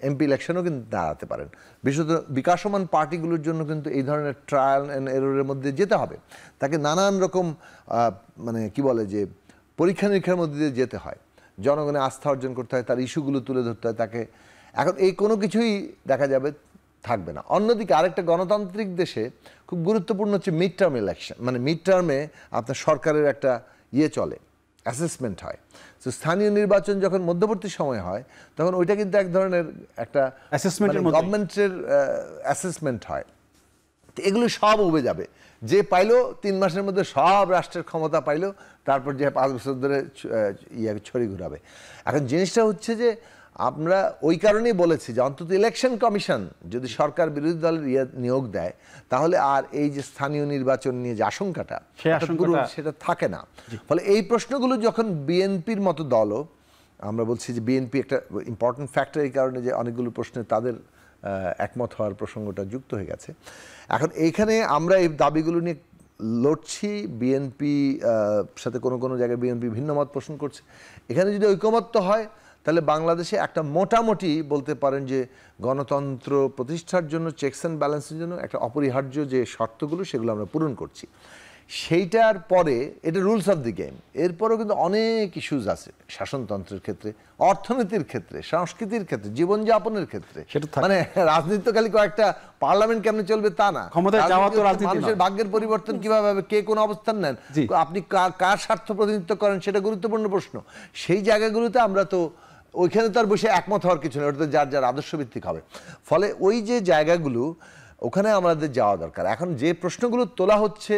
এমপি ইলেকশনও কিন্তু দাঁড়াতে পারেন। বিশেষত বিকাশমান পার্টিগুলোর জন্য কিন্তু এই ধরনের ট্রায়াল অ্যান্ড এররের মধ্যে যেতে হবে, তাকে নানান রকম কি বলে যে পরীক্ষা নিরীক্ষার মধ্যে দিয়ে যেতে হয়, জনগণের আস্থা অর্জন করতে হয়, তার ইস্যুগুলো তুলে ধরতে হয় তাকে। এখন এই কোনো কিছুই দেখা যাবে থাকবে না। অন্যদিকে আরেকটা গণতান্ত্রিক দেশে খুব গুরুত্বপূর্ণ হচ্ছে মিড টার্ম ইলেকশন, মিড টার্মে আপনার সরকারের একটা চলে, অ্যাসেসমেন্ট হয়। তো স্থানীয় নির্বাচন যখন মধ্যবর্তী সময় হয়, তখন ওইটা কিন্তু এক ধরনের একটা গভর্নমেন্টের অ্যাসেসমেন্ট হয়। তো এগুলো সব উবে যাবে, যে পাইলো 3 মাসের মধ্যে সব রাষ্ট্রের ক্ষমতা পাইলো, তারপর যে 5 বছর ধরে ছড়ি ঘুরাবে। এখন জিনিসটা হচ্ছে যে আমরা ওই কারণেই বলেছি যে অন্তত ইলেকশন কমিশন যদি সরকার বিরোধী দলের নিয়োগ দেয়, তাহলে আর এই যে স্থানীয় নির্বাচন নিয়ে যে আশঙ্কাটা সেটা থাকে না। ফলে এই প্রশ্নগুলো যখন বিএনপির মতো দলও, আমরা বলছি যে বিএনপি একটা ইম্পর্টেন্ট ফ্যাক্টর এই কারণে যে অনেকগুলো প্রশ্নে তাদের একমত হওয়ার প্রসঙ্গটা যুক্ত হয়ে গেছে। এখন এইখানে আমরা এই দাবিগুলো নিয়ে লড়ছি, বিএনপি সাথে কোনো জায়গায় বিএনপি ভিন্ন মত পোষণ করছে। এখানে যদি ঐকমত্য হয়, তাহলে বাংলাদেশে একটা মোটামুটি বলতে পারেন যে গণতন্ত্র প্রতিষ্ঠার জন্য, চেকস অ্যান্ড ব্যালেন্সের জন্য একটা অপরিহার্য যে শর্তগুলো, সেগুলো আমরা পূরণ করছি। সেইটার পরে এটা রুলস অফ দি গেম। এরপরেও কিন্তু অনেক ইস্যুজ আছে, শাসনতন্ত্রের ক্ষেত্রে, অর্থনীতির ক্ষেত্রে, সংস্কৃতির ক্ষেত্রে, জীবনযাপনের ক্ষেত্রে। রাজনীতি তো খালি কয়েকটা পার্লামেন্ট কেমনে চলবে তা না, মানুষের ভাগ্যের পরিবর্তন কিভাবে হবে, কে কোন অবস্থান নেন, আপনি কার স্বার্থ প্রতিনিধিত্ব করেন, সেটা গুরুত্বপূর্ণ প্রশ্ন। সেই জায়গাগুলোতে আমরা তো ওইখানে তো আর বসে একমত হওয়ার কিছু নেই, ওটা তো যার যার আদর্শ ভিত্তিক হবে। ফলে ওই যে জায়গাগুলো, ওখানে আমাদের যাওয়া দরকার। এখন যে প্রশ্নগুলো তোলা হচ্ছে,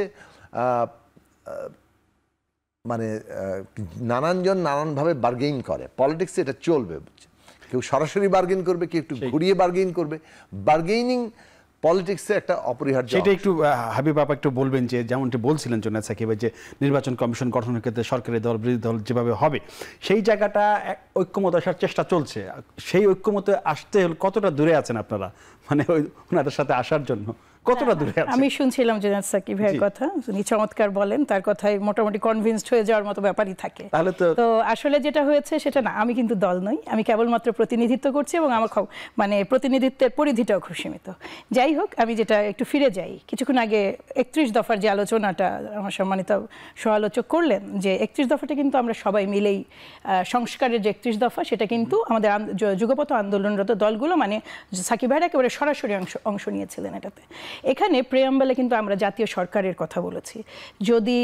নানানজন নানানভাবে বার্গেইন করে, পলিটিক্সে এটা চলবে। কেউ সরাসরি বার্গেইন করবে, কেউ একটু ঘুরিয়ে বার্গেইন করবে। বার্গেইনিং পলিটিক্সে একটা অপরিহার্য। সেটা একটু হাবিব আপা একটু বলবেন, যে যেমনটি বলছিলেন জোনায়েদ সাকিব, যে নির্বাচন কমিশন গঠনের ক্ষেত্রে সরকারি দল বিরোধী দল যেভাবে হবে, সেই জায়গাটা ঐক্যমত আসার চেষ্টা চলছে। সেই ঐক্যমতে আসতে কতটা দূরে আছেন আপনারা, ওনাদের সাথে আসার জন্য? কতটা দূরে আছে? আমি শুনছিলাম জুনায়েদ সাকিব ভাইয়ের কথা, উনি চমৎকার বলেন, তার কথায় মোটামুটি কনভিন্সড হয়ে যাওয়ার মতো ব্যাপারই থাকে। তাহলে তো আসলে যেটা হয়েছে সেটা না, আমি কিন্তু দল নই, আমি কেবলমাত্র প্রতিনিধিত্ব করছি এবং আমার মানে প্রতিনিধিত্বের পরিধিটাও খুব সীমিত। যাই হোক, আমি যেটা একটু ফিরে যাই, কিছুক্ষণ আগে 31 দফার যে আলোচনাটা আমার সম্মানিত সহ-আলোচক করলেন, যে 31 দফাটা কিন্তু আমরা সবাই মিলেই সংস্কারের যে 31 দফা, সেটা কিন্তু আমাদের যুগপৎ আন্দোলনরত দলগুলো মানে সাকিব ভাইয়ের একেবারে সরাসরি অংশ নিয়েছিলেন এটাতে। এখানে প্রেয়াম্বলে কিন্তু আমরা জাতীয় সরকারের কথা বলেছি, যদি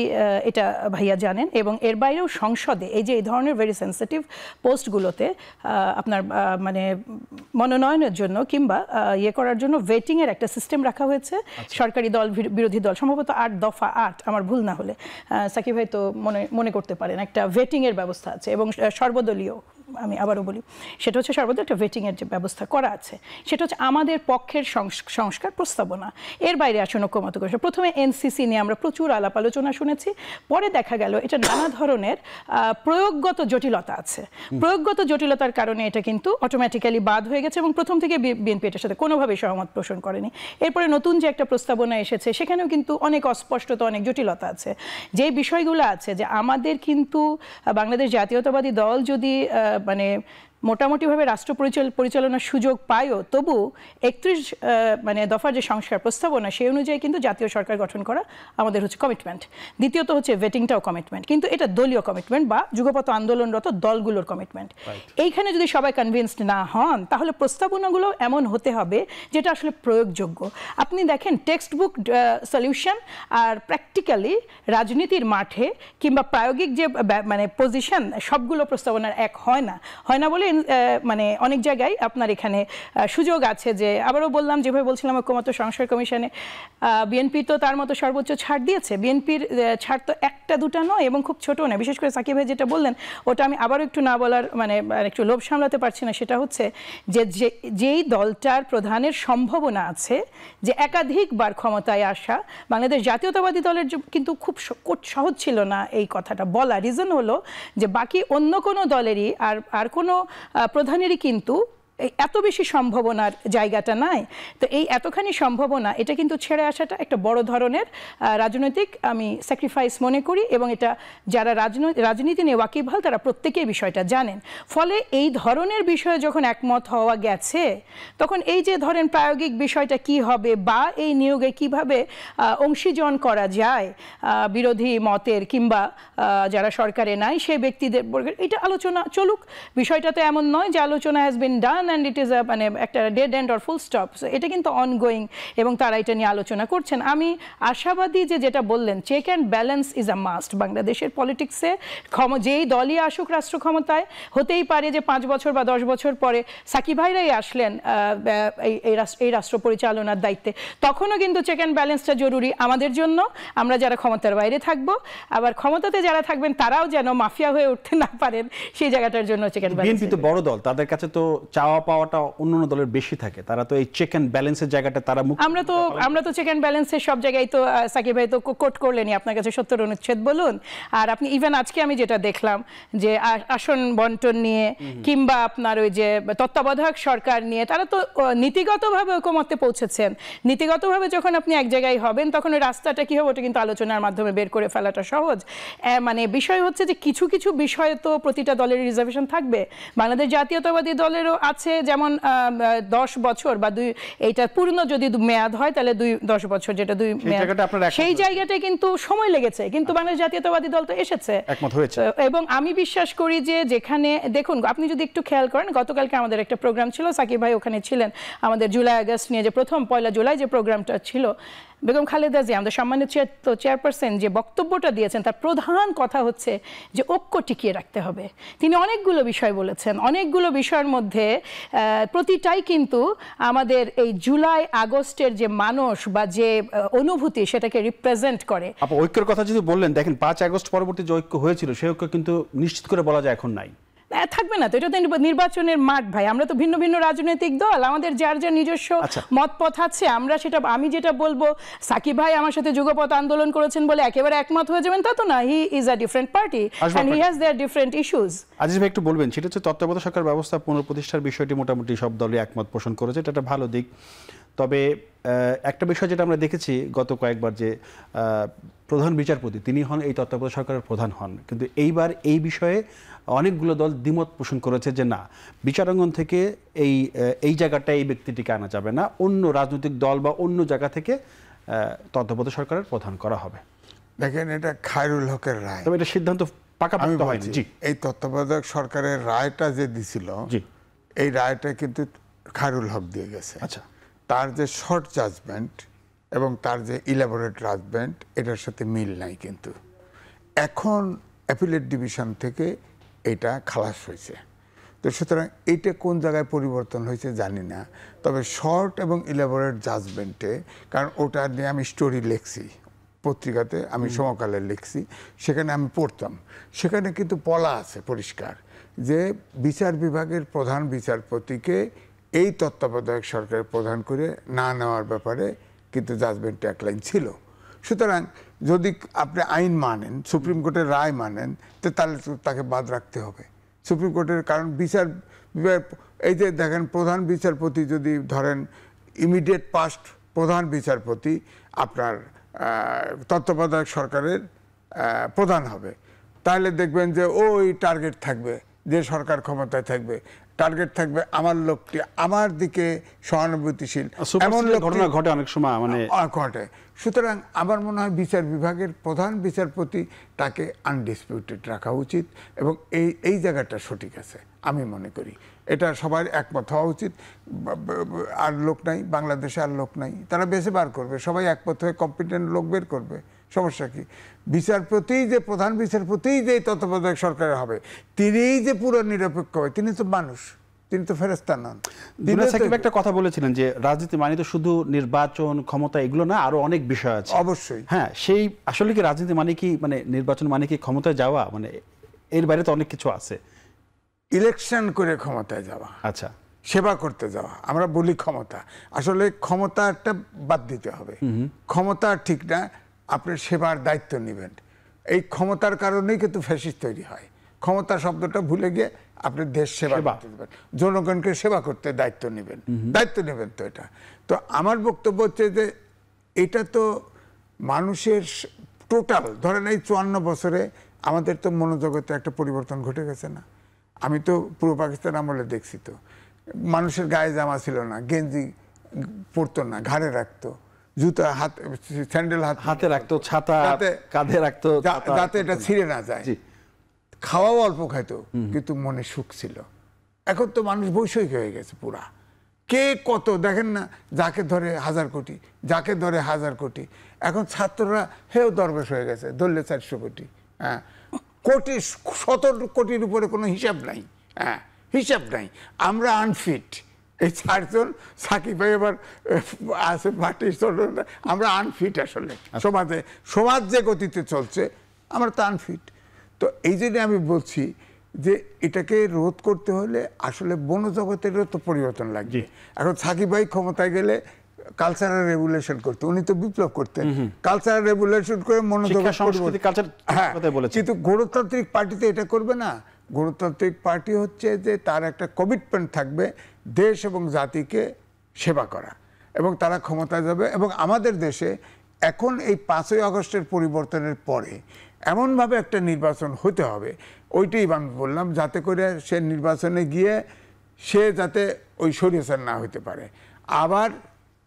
এটা ভাইয়া জানেন, এবং এর বাইরেও সংসদে এই যে এই ধরনের ভেরি সেন্সিটিভ পোস্টগুলোতে আপনার মানে মনোনয়নের জন্য কিংবা ইয়ে করার জন্য ভেটিংয়ের একটা সিস্টেম রাখা হয়েছে। সরকারি দল, বিরোধী দল, সম্ভবত 8 দফা 8 আমার ভুল না হলে, সাকিব ভাই তো মনে করতে পারেন, একটা ভেটিংয়ের ব্যবস্থা আছে এবং সর্বদলীয়, আমি আবারও বলি, সেটা হচ্ছে সর্বদলীয় একটা ভেটিংয়ের যে ব্যবস্থা করা আছে, সেটা হচ্ছে আমাদের পক্ষের সংস্কার প্রস্তাবনা। এর বাইরে আসুন ঐক্যমত করে, প্রথমে এনসিসি নিয়ে আমরা প্রচুর আলাপ আলোচনা শুনেছি, পরে দেখা গেল এটা নানা ধরনের প্রয়োগগত জটিলতা আছে। প্রয়োগগত জটিলতার কারণে এটা কিন্তু অটোমেটিক্যালি বাদ হয়ে গেছে এবং প্রথম থেকে বিএনপি এটার সাথে কোনোভাবেই সহমত পোষণ করেনি। এরপরে নতুন যে একটা প্রস্তাবনা এসেছে, সেখানেও কিন্তু অনেক অস্পষ্টতা, অনেক জটিলতা আছে। যে বিষয়গুলো আছে যে আমাদের কিন্তু বাংলাদেশ জাতীয়তাবাদী দল যদি মানে মোটামুটিভাবে রাষ্ট্র পরিচালনার সুযোগ পায়ও, তবু 31 মানে দফার যে সংস্কার প্রস্তাবনা, সেই অনুযায়ী কিন্তু জাতীয় সরকার গঠন করা আমাদের হচ্ছে কমিটমেন্ট। দ্বিতীয়ত হচ্ছে ভেটিংটাও কমিটমেন্ট, কিন্তু এটা দলীয় কমিটমেন্ট বা যুগপৎ আন্দোলনরত দলগুলোর কমিটমেন্ট। এইখানে যদি সবাই কনভিন্সড না হন, তাহলে প্রস্তাবনাগুলো এমন হতে হবে যেটা আসলে প্রয়োগযোগ্য। আপনি দেখেন টেক্সট বুক সলিউশন আর প্র্যাকটিক্যালি রাজনীতির মাঠে কিংবা প্রায়োগিক যে মানে পজিশন, সবগুলো প্রস্তাবনার এক হয় না বলে মানে অনেক জায়গায় আপনার এখানে সুযোগ আছে। যে আবারও বললাম, যেভাবে বলছিলাম ঐক্যমত্য সংস্কার কমিশনে বিএনপি তো তার মতো সর্বোচ্চ ছাড় দিয়েছে। বিএনপির ছাড় তো একটা দুটা নয় এবং খুব ছোট নয়। বিশেষ করে সাকিব ভাই যেটা বললেন, ওটা আমি আবারও একটু না বলার মানে একটু লোভ সামলাতে পারছি না, সেটা হচ্ছে যে যেই দলটার প্রধানের সম্ভাবনা আছে যে একাধিকবার ক্ষমতায় আসা, বাংলাদেশ জাতীয়তাবাদী দলের কিন্তু খুব সহজ ছিল না এই কথাটা বলা। রিজন হলো যে বাকি অন্য কোনো দলেরই আর কোনো প্রধানেরই কিন্তু এত বেশি সম্ভাবনার জায়গাটা নাই। তো এই এতখানি সম্ভাবনা, এটা কিন্তু ছেড়ে আসাটা একটা বড় ধরনের রাজনৈতিক আমি স্যাক্রিফাইস মনে করি, এবং এটা যারা রাজনীতি নিয়ে ওয়াকিবহাল তারা প্রত্যেকেই বিষয়টা জানেন। ফলে এই ধরনের বিষয়ে যখন একমত হওয়া গেছে, তখন এই যে ধরেন প্রায়োগিক বিষয়টা কি হবে বা এই নিয়োগে কিভাবে অংশীজন করা যায় বিরোধী মতের কিংবা যারা সরকারে নাই সেই ব্যক্তিদের, এটা আলোচনা চলুক। বিষয়টা তো এমন নয় যে আলোচনা has been done and it is a মানে একটা dead and or full stop. এটা কিন্তু অনগোয়িং এবং তারা এটা নিয়ে আলোচনা করছেন। আমি আশাবাদী যে যেটা বললেন, check and balance is a must. বাংলাদেশের পলিটিক্সে যেই দলই আসুক রাষ্ট্র ক্ষমতায়, হতেই পারে যে 5 বছর বা 10 বছর পরে সাকিব ভাইরাই আসলেন এই রাষ্ট্র পরিচালনার দায়িত্বে, তখনও কিন্তু চেক অ্যান্ড ব্যালেন্সটা জরুরি আমাদের জন্য। আমরা যারা ক্ষমতার বাইরে থাকবো, আবার ক্ষমতাতে যারা থাকবেন তারাও যেন মাফিয়া হয়ে উঠতে না পারেন, সেই জায়গাটার জন্য চেক অ্যান্ড ব্যালেন্স। বিএনপি তো বড় দল, তাদের কাছে তো চাওয়া পাওয়াটা অন্যান্য দলের বেশি থাকে, তারা তো এই চেক অ্যান্ড ব্যালেন্সের জায়গাটা তারা আমরা তো চেক অ্যান্ড ব্যালেন্সের সব জায়গায় তো সাকিব ভাই তো কোট করলেনই, আপনার কাছে 70 অনুচ্ছেদ বলুন। আর আপনি ইভেন আজকে আমি যেটা দেখলাম যে আসন বন্টন নিয়ে কিংবা আপনার ওই যে তত্ত্বাবধায়ক সরকার নিয়ে, তারা তো নীতিগতভাবে ঐকমত্যে পৌঁছেছেন। নীতিগতভাবে যখন আপনি এক জায়গায় হবেন, তখন ওই রাস্তাটা কি হবে ওটা কিন্তু আলোচনার মাধ্যমে বের করে ফেলাটা সহজ। মানে বিষয় হচ্ছে যে কিছু কিছু বিষয়ে তো প্রতিটা দলের রিজার্ভেশন থাকবে। বাংলাদেশ জাতীয়তাবাদী দলেরও আছে, যেমন 10 বছর বা এইটা পূর্ণ যদি মেয়াদ হয় তাহলে 10 বছর, যেটা 2 মেয়াদ, সেই জায়গাটায় কিন্তু সময় লেগেছে, কিন্তু বাংলাদেশ জাতীয়তাবাদী দল তো এসেছে, একমত হয়েছে। এবং আমি বিশ্বাস করি যে যেখানে দেখুন, আপনি যদি একটু খেয়াল করেন, গতকালকে আমাদের একটা প্রোগ্রাম ছিল, সাকিব ভাই ওখানে ছিলেন, আমাদের জুলাই আগস্ট নিয়ে যে প্রথম 1 জুলাই যে প্রোগ্রামটা ছিল, বেগম খালেদা জিয়া আমাদের সম্মানিত চেয়ারপারসন যে বক্তব্যটা দিয়েছেন, তার প্রধান কথা হচ্ছে যে ঐক্য টিকিয়ে রাখতে হবে। তিনি অনেকগুলো বিষয় বলেছেন, অনেকগুলো বিষয়ের মধ্যে প্রতিটাই কিন্তু আমাদের এই জুলাই আগস্টের যে মানুষ বা যে অনুভূতি, সেটাকে রিপ্রেজেন্ট করে। ঐক্যের কথা যদি বললেন, দেখেন 5 আগস্ট পরবর্তী যে ঐক্য হয়েছিল, সেই ঐক্য কিন্তু নিশ্চিত করে বলা যায় এখন নাই। থাকবে না তো, এটা তো নির্বাচনের মাঠ ভাই। আমরা তো ভিন্ন ভিন্ন রাজনৈতিক দল, আমাদের যার যার নিজস্ব মত পথ আছে। আমরা সেটা, আমি যেটা বলবো, সাকিব ভাই আমার সাথে যুগপৎ আন্দোলন করেছেন বলে একেবারে একমত হয়ে যাবেন তা তো না। He is a different party and he has their different issues. Aziz ভাই একটু বলবেন, সেটা হচ্ছে তত্ত্বাবধায়ক সরকার ব্যবস্থা পুনঃপ্রতিষ্ঠার বিষয়টি মোটামুটি সব দলই একমত পোষণ করেছে, এটা একটা ভালো দিক। তবে একটা বিষয় যেটা আমরা দেখেছি গত কয়েকবার, যে প্রধান বিচারপতি তিনি হন এই তত্ত্বাবধায়ক সরকারের প্রধান হন, কিন্তু এইবার এই বিষয়ে অনেকগুলো দল দ্বিমত পোষণ করেছে যে না, বিচারাঙ্গন থেকে এই জায়গাটা এই ব্যক্তিটিকে আনা যাবে না, অন্য রাজনৈতিক দল বা অন্য জায়গা থেকে তত্ত্বাবধায়ক সরকারের প্রধান করা হবে। দেখেন, এটা খায়রুল হকের রায়, তবে এটা সিদ্ধান্ত পাকাপোক্ত হয়নি। জি, এই তত্ত্বাবধায়ক সরকারের রায়টা যে দিছিল, জি, এই রায়টা কিন্তু খায়রুল হক দিয়ে গেছে। আচ্ছা, তার যে শর্ট জাজমেন্ট এবং তার যে ইলাবোরেট জাজমেন্ট, এটার সাথে মিল নাই। কিন্তু এখন অ্যাপিলেট ডিভিশন থেকে এটা খালাস হয়েছে। তো সুতরাং এইটা কোন জায়গায় পরিবর্তন হয়েছে জানি না, তবে শর্ট এবং ইলাবোরেট জাজমেন্টে, কারণ ওটা নিয়ে আমি স্টোরি লিখছি পত্রিকাতে, আমি সমকালে লিখছি, সেখানে আমি পড়তাম, সেখানে কিন্তু বলা আছে পরিষ্কার যে বিচার বিভাগের প্রধান বিচারপতিকে এই তত্ত্বাবধায়ক সরকারের প্রধান করে না নেওয়ার ব্যাপারে কিন্তু জাজমেন্টে এক লাইন ছিল। সুতরাং যদি আপনি আইন মানেন, সুপ্রিম কোর্টের রায় মানেন, তো তাহলে তাকে বাদ রাখতে হবে সুপ্রিম কোর্টের। কারণ বিচার বিভাগ, এই যে দেখেন, প্রধান বিচারপতি যদি ধরেন ইমিডিয়েট পাস্ট প্রধান বিচারপতি আপনার তত্ত্বাবধায়ক সরকারের প্রধান হবে, তাহলে দেখবেন যে ওই টার্গেট থাকবে, যে সরকার ক্ষমতায় থাকবে টার্গেট থাকবে আমার লোকটি আমার দিকে সহানুভূতিশীল, এমন ঘটনা ঘটে অনেক সময়, মানে ঘটে। সুতরাং আমার মনে হয় বিচার বিভাগের প্রধান বিচারপতি তাকে আনডিসপিউটেড রাখা উচিত, এবং এই জায়গাটা সঠিক আছে আমি মনে করি। এটা সবার একমত হওয়া উচিত। আর লোক নাই বাংলাদেশে, আর লোক নাই, তারা বেছে বার করবে, সবাই একমত হয়ে কম্পিটেন্ট লোক বের করবে। সমস্যা কি? বিচারপতি যে প্রধান বিচারপতি যে তত্ত্বাবধায়ক সরকারের হবে, তিনিই যে পুরো নিরপেক্ষ হবে, তিনি তো মানুষ, তিনি তো ফেরেশতা নন। সাকিব একটা কথা বলেছিলেন যে রাজনীতি মানে তো শুধু নির্বাচন, ক্ষমতা, এগুলো না, আরো অনেক বিষয় আছে। অবশ্যই, হ্যাঁ, সেই আসলে কি রাজনীতি মানে কি, মানে নির্বাচন মানে কি ক্ষমতায় যাওয়া, মানে এর বাইরে তো অনেক কিছু আছে। ইলেকশন করে ক্ষমতায় যাওয়া, আচ্ছা, সেবা করতে যাওয়া, আমরা বলি ক্ষমতা, আসলে ক্ষমতাটা বাদ দিতে হবে। ক্ষমতা ঠিক না, আপনি সেবার দায়িত্ব নেবেন। এই ক্ষমতার কারণেই কিন্তু ফ্যাসিস্ট তৈরি হয়। ক্ষমতা শব্দটা ভুলে গিয়ে আপনি দেশ সেবা করতে দেবেন, জনগণকে সেবা করতে দায়িত্ব নেবেন, দায়িত্ব নেবেন। তো এটা তো আমার বক্তব্য হচ্ছে যে এটা তো মানুষের টোটাল, ধরেন এই 54 বছরে আমাদের তো মনোজগতে একটা পরিবর্তন ঘটে গেছে না? আমি তো পূর্ব পাকিস্তান আমলে দেখছি, তো মানুষের গায়ে জামা ছিল না, গেঞ্জি পরতো না, ঘাড়ে রাখতো, জুতা স্যান্ডেল হাতে রাখতো, ছাতা কাঁধে রাখতো, যাতে এটা ছিঁড়ে না যায়। খাওয়াও অল্প খাইতো, কিন্তু মনে সুখ ছিল। এখন তো মানুষ বৈষয়িক হয়ে গেছে পুরা, কে কত দেখেন না, যাকে ধরে 1000 কোটি, যাকে ধরে 1000 কোটি। এখন ছাত্ররা হেও দরবেশ হয়ে গেছে, ধরলে 400 কোটি। হ্যাঁ, কোটি 17 কোটির উপরে কোনো হিসাব নাই। হ্যাঁ, হিসাব নাই। আমরা আনফিট, এই 4 জন, সাকিব ভাই এবার আছে পার্টি, আমরা আনফিট আসলে সমাজ যে গতিতে চলছে, আমরা তো আনফিট। তো এই জন্য আমি বলছি যে এটাকে রোধ করতে হলে আসলে বনজগতেরও তো পরিবর্তন লাগবে। এখন সাকিব ভাই ক্ষমতায় গেলে কালচারাল রেগুলেশন করতে, উনি তো বিপ্লব করতেন, কালচারাল রেগুলেশন করে মনোজগৎ, হ্যাঁ, কিন্তু গণতান্ত্রিক পার্টিতে এটা করবে না। গণতান্ত্রিক পার্টি হচ্ছে যে তার একটা কমিটমেন্ট থাকবে দেশ এবং জাতিকে সেবা করা, এবং তারা ক্ষমতায় যাবে। এবং আমাদের দেশে এখন এই 5ই আগস্টের পরিবর্তনের পরে এমনভাবে একটা নির্বাচন হতে হবে, ওইটাই আমি বললাম, যাতে করে সে নির্বাচনে গিয়ে সে যাতে ওই স্বৈরাচার না হতে পারে। আবার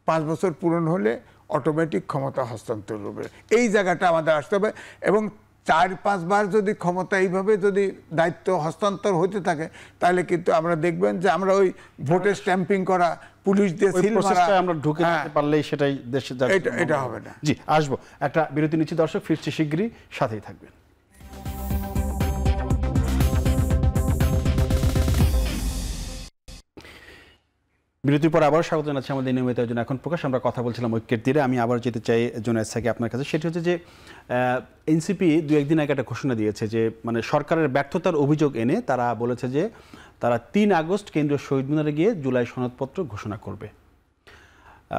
5 বছর পূরণ হলে অটোমেটিক ক্ষমতা হস্তান্তর হবে, এই জায়গাটা আমাদের আসতে হবে। এবং 4-5 বার যদি ক্ষমতা এইভাবে যদি দায়িত্ব হস্তান্তর হতে থাকে, তাহলে কিন্তু আমরা দেখবেন যে আমরা ওই ভোটে স্ট্যাম্পিং করা, পুলিশ দিয়ে সিল মারা, আমরা ঢুকে যেতে পারলেই সেটাই দেশে এটা হবে না। জি, আসবো, একটা বিরতি নিচ্ছি দর্শক, ফিরছি শিগগিরই, সাথেই থাকবেন। বিরতির পর আবার স্বাগত জানাচ্ছি আমাদের নিয়মিত আয়োজন এখন প্রকাশ। আমরা কথা বলছিলাম ঐক্যের তীরে। আমি আবার যেতে চাই জুনায়েদ সাকি আপনার কাছে। সেটি হচ্ছে যে এনসিপি দু একদিন আগে একটা ঘোষণা দিয়েছে যে মানে সরকারের ব্যর্থতার অভিযোগ এনে তারা বলেছে যে তারা 3 আগস্ট কেন্দ্রীয় শহীদ মিনারে গিয়ে জুলাই সনদপত্র ঘোষণা করবে।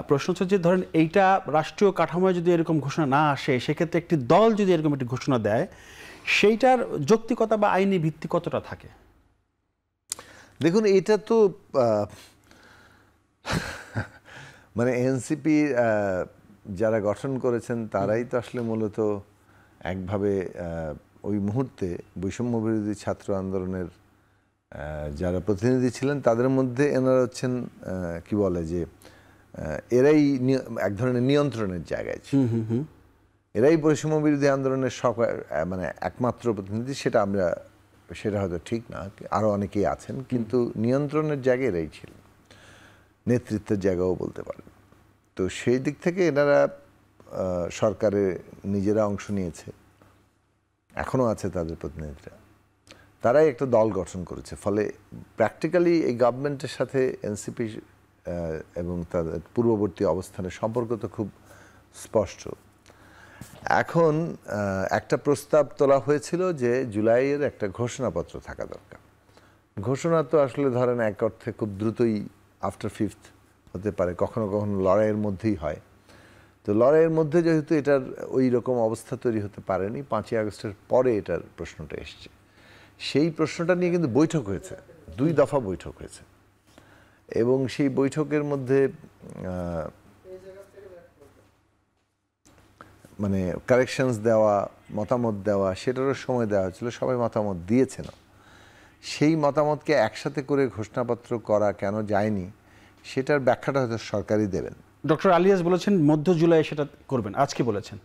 প্রশ্ন হচ্ছে যে ধরেন এইটা রাষ্ট্রীয় কাঠামোয় যদি এরকম ঘোষণা না আসে, সেক্ষেত্রে একটি দল যদি এরকম একটি ঘোষণা দেয়, সেইটার যৌক্তিকতা বা আইনি ভিত্তি কতটা থাকে? দেখুন, এটা তো মানে এনসিপি যারা গঠন করেছেন তারাই তো আসলে মূলত একভাবে ওই মুহূর্তে বৈষম্য বিরোধী ছাত্র আন্দোলনের যারা প্রতিনিধি ছিলেন তাদের মধ্যে এনারা হচ্ছেন কি বলে যে এরাই এক ধরনের নিয়ন্ত্রণের জায়গায় ছিল। এরাই বৈষম্য বিরোধী আন্দোলনের মানে একমাত্র প্রতিনিধি। সেটা হয়তো ঠিক না, আরো অনেকেই আছেন, কিন্তু নিয়ন্ত্রণের জায়গায় এরাই ছিলেন, নেতৃত্বের জায়গাও বলতে পারেন। তো সেই দিক থেকে এনারা সরকারে নিজেরা অংশ নিয়েছে, এখনো আছে তাদের প্রতিনিধিরা, তারাই একটা দল গঠন করেছে। ফলে প্র্যাকটিক্যালি এই গভর্নমেন্টের সাথে এনসিপি এবং তাদের পূর্ববর্তী অবস্থানের সম্পর্ক তো খুব স্পষ্ট। এখন একটা প্রস্তাব তোলা হয়েছিল যে জুলাইয়ের একটা ঘোষণাপত্র থাকা দরকার। ঘোষণা তো আসলে ধরেন এক অর্থে খুব দ্রুতই আফটার 5th হতে পারে, কখনো কখনো লড়াইয়ের মধ্যেই হয়। তো লড়াইয়ের মধ্যে যেহেতু এটার ওই রকম অবস্থা তৈরি হতে পারেনি, 5ই আগস্টের পরে এটার প্রশ্নটা এসছে। সেই প্রশ্নটা নিয়ে কিন্তু বৈঠক হয়েছে, 2 দফা বৈঠক হয়েছে, এবং সেই বৈঠকের মধ্যে মানে কারেকশনস দেওয়া, মতামত দেওয়া, সেটারও সময় দেওয়া হয়েছিল, সবাই মতামত দিয়েছেন। সেই মতামতকে একসাথে করে ঘোষণাপত্র করা কেন যায়নি সেটার ব্যাখ্যাটা হয়তো সরকারই দেবেন। ডক্টর আলিয়াস বলেছেন মধ্য জুলাই সেটা করবেন, আজকে বলেছেন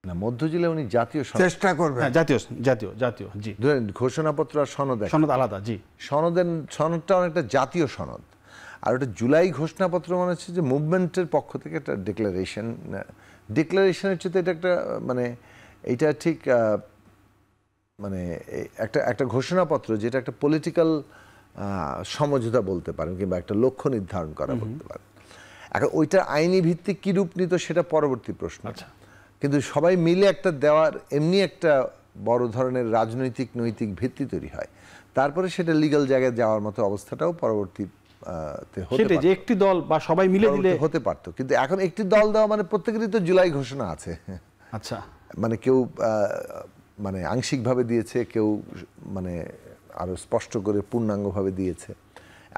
না, মধ্য জুলাই উনি জাতীয় চেষ্টা করবেন। হ্যাঁ, জাতীয় জি, ঘোষণাপত্র আর সনদ আলাদা। জি, সনদটা অনেকটা জাতীয় সনদ, আর ওটা জুলাই ঘোষণাপত্র মানে হচ্ছে যে মুভমেন্টের পক্ষ থেকে একটা ডিক্লারেশনের চেয়ে এটা একটা মানে এইটা ঠিক মানে একটা ঘোষণাপত্র যেটা একটা পলিটিক্যাল সমঝোতা বলতে পারেন, কিংবা একটা লক্ষ্য নির্ধারণ করা বলতে পারেন। এখন ওইটার আইনি ভিত্তি কি রূপ নিত সেটা পরবর্তী প্রশ্ন। আচ্ছা, কিন্তু সবাই মিলে একটা দেওয়ার এমনি একটা বড় ধরনের রাজনৈতিক নৈতিক ভিত্তি তৈরি হয়, তারপরে সেটা লিগ্যাল জায়গায় যাওয়ার মতো অবস্থাটাও পরবর্তী সেটাই যে একটি দল বা সবাই মিলে দিলে হতে পারতো। কিন্তু এখন একটি দল দেওয়া মানে প্রত্যেকেরই তো জুলাই ঘোষণা আছে। আচ্ছা, মানে কেউ মানে আংশিকভাবে দিয়েছে, কেউ মানে আরো স্পষ্ট করে পূর্ণাঙ্গভাবে দিয়েছে।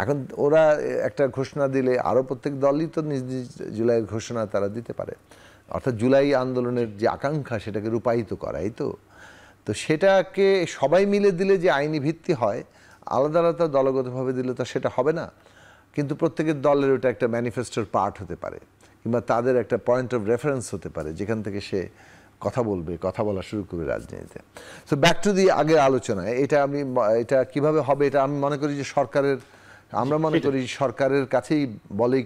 এখন ওরা একটা ঘোষণা দিলে আরো প্রত্যেক দলই তো নিজ নিজ জুলাইয়ের ঘোষণা তারা দিতে পারে, অর্থাৎ জুলাই আন্দোলনের যে আকাঙ্ক্ষা সেটাকে রূপায়িত করাই তো সেটাকে সবাই মিলে দিলে যে আইনি ভিত্তি হয়, আলাদা আলাদা দলগতভাবে দিলে তো সেটা হবে না। কিন্তু প্রত্যেকের দলের ওটা একটা ম্যানিফেস্টোর পার্ট হতে পারে, কিংবা তাদের একটা পয়েন্ট অফ রেফারেন্স হতে পারে যেখান থেকে সে কথা বলা শুরু করবে রাজনীতিতে। সো ব্যাক টু দি আগের আলোচনায়, এটা কিভাবে হবে, এটা আমি মনে করি যে আমরা মনে করি সরকারের কাছেই বলেই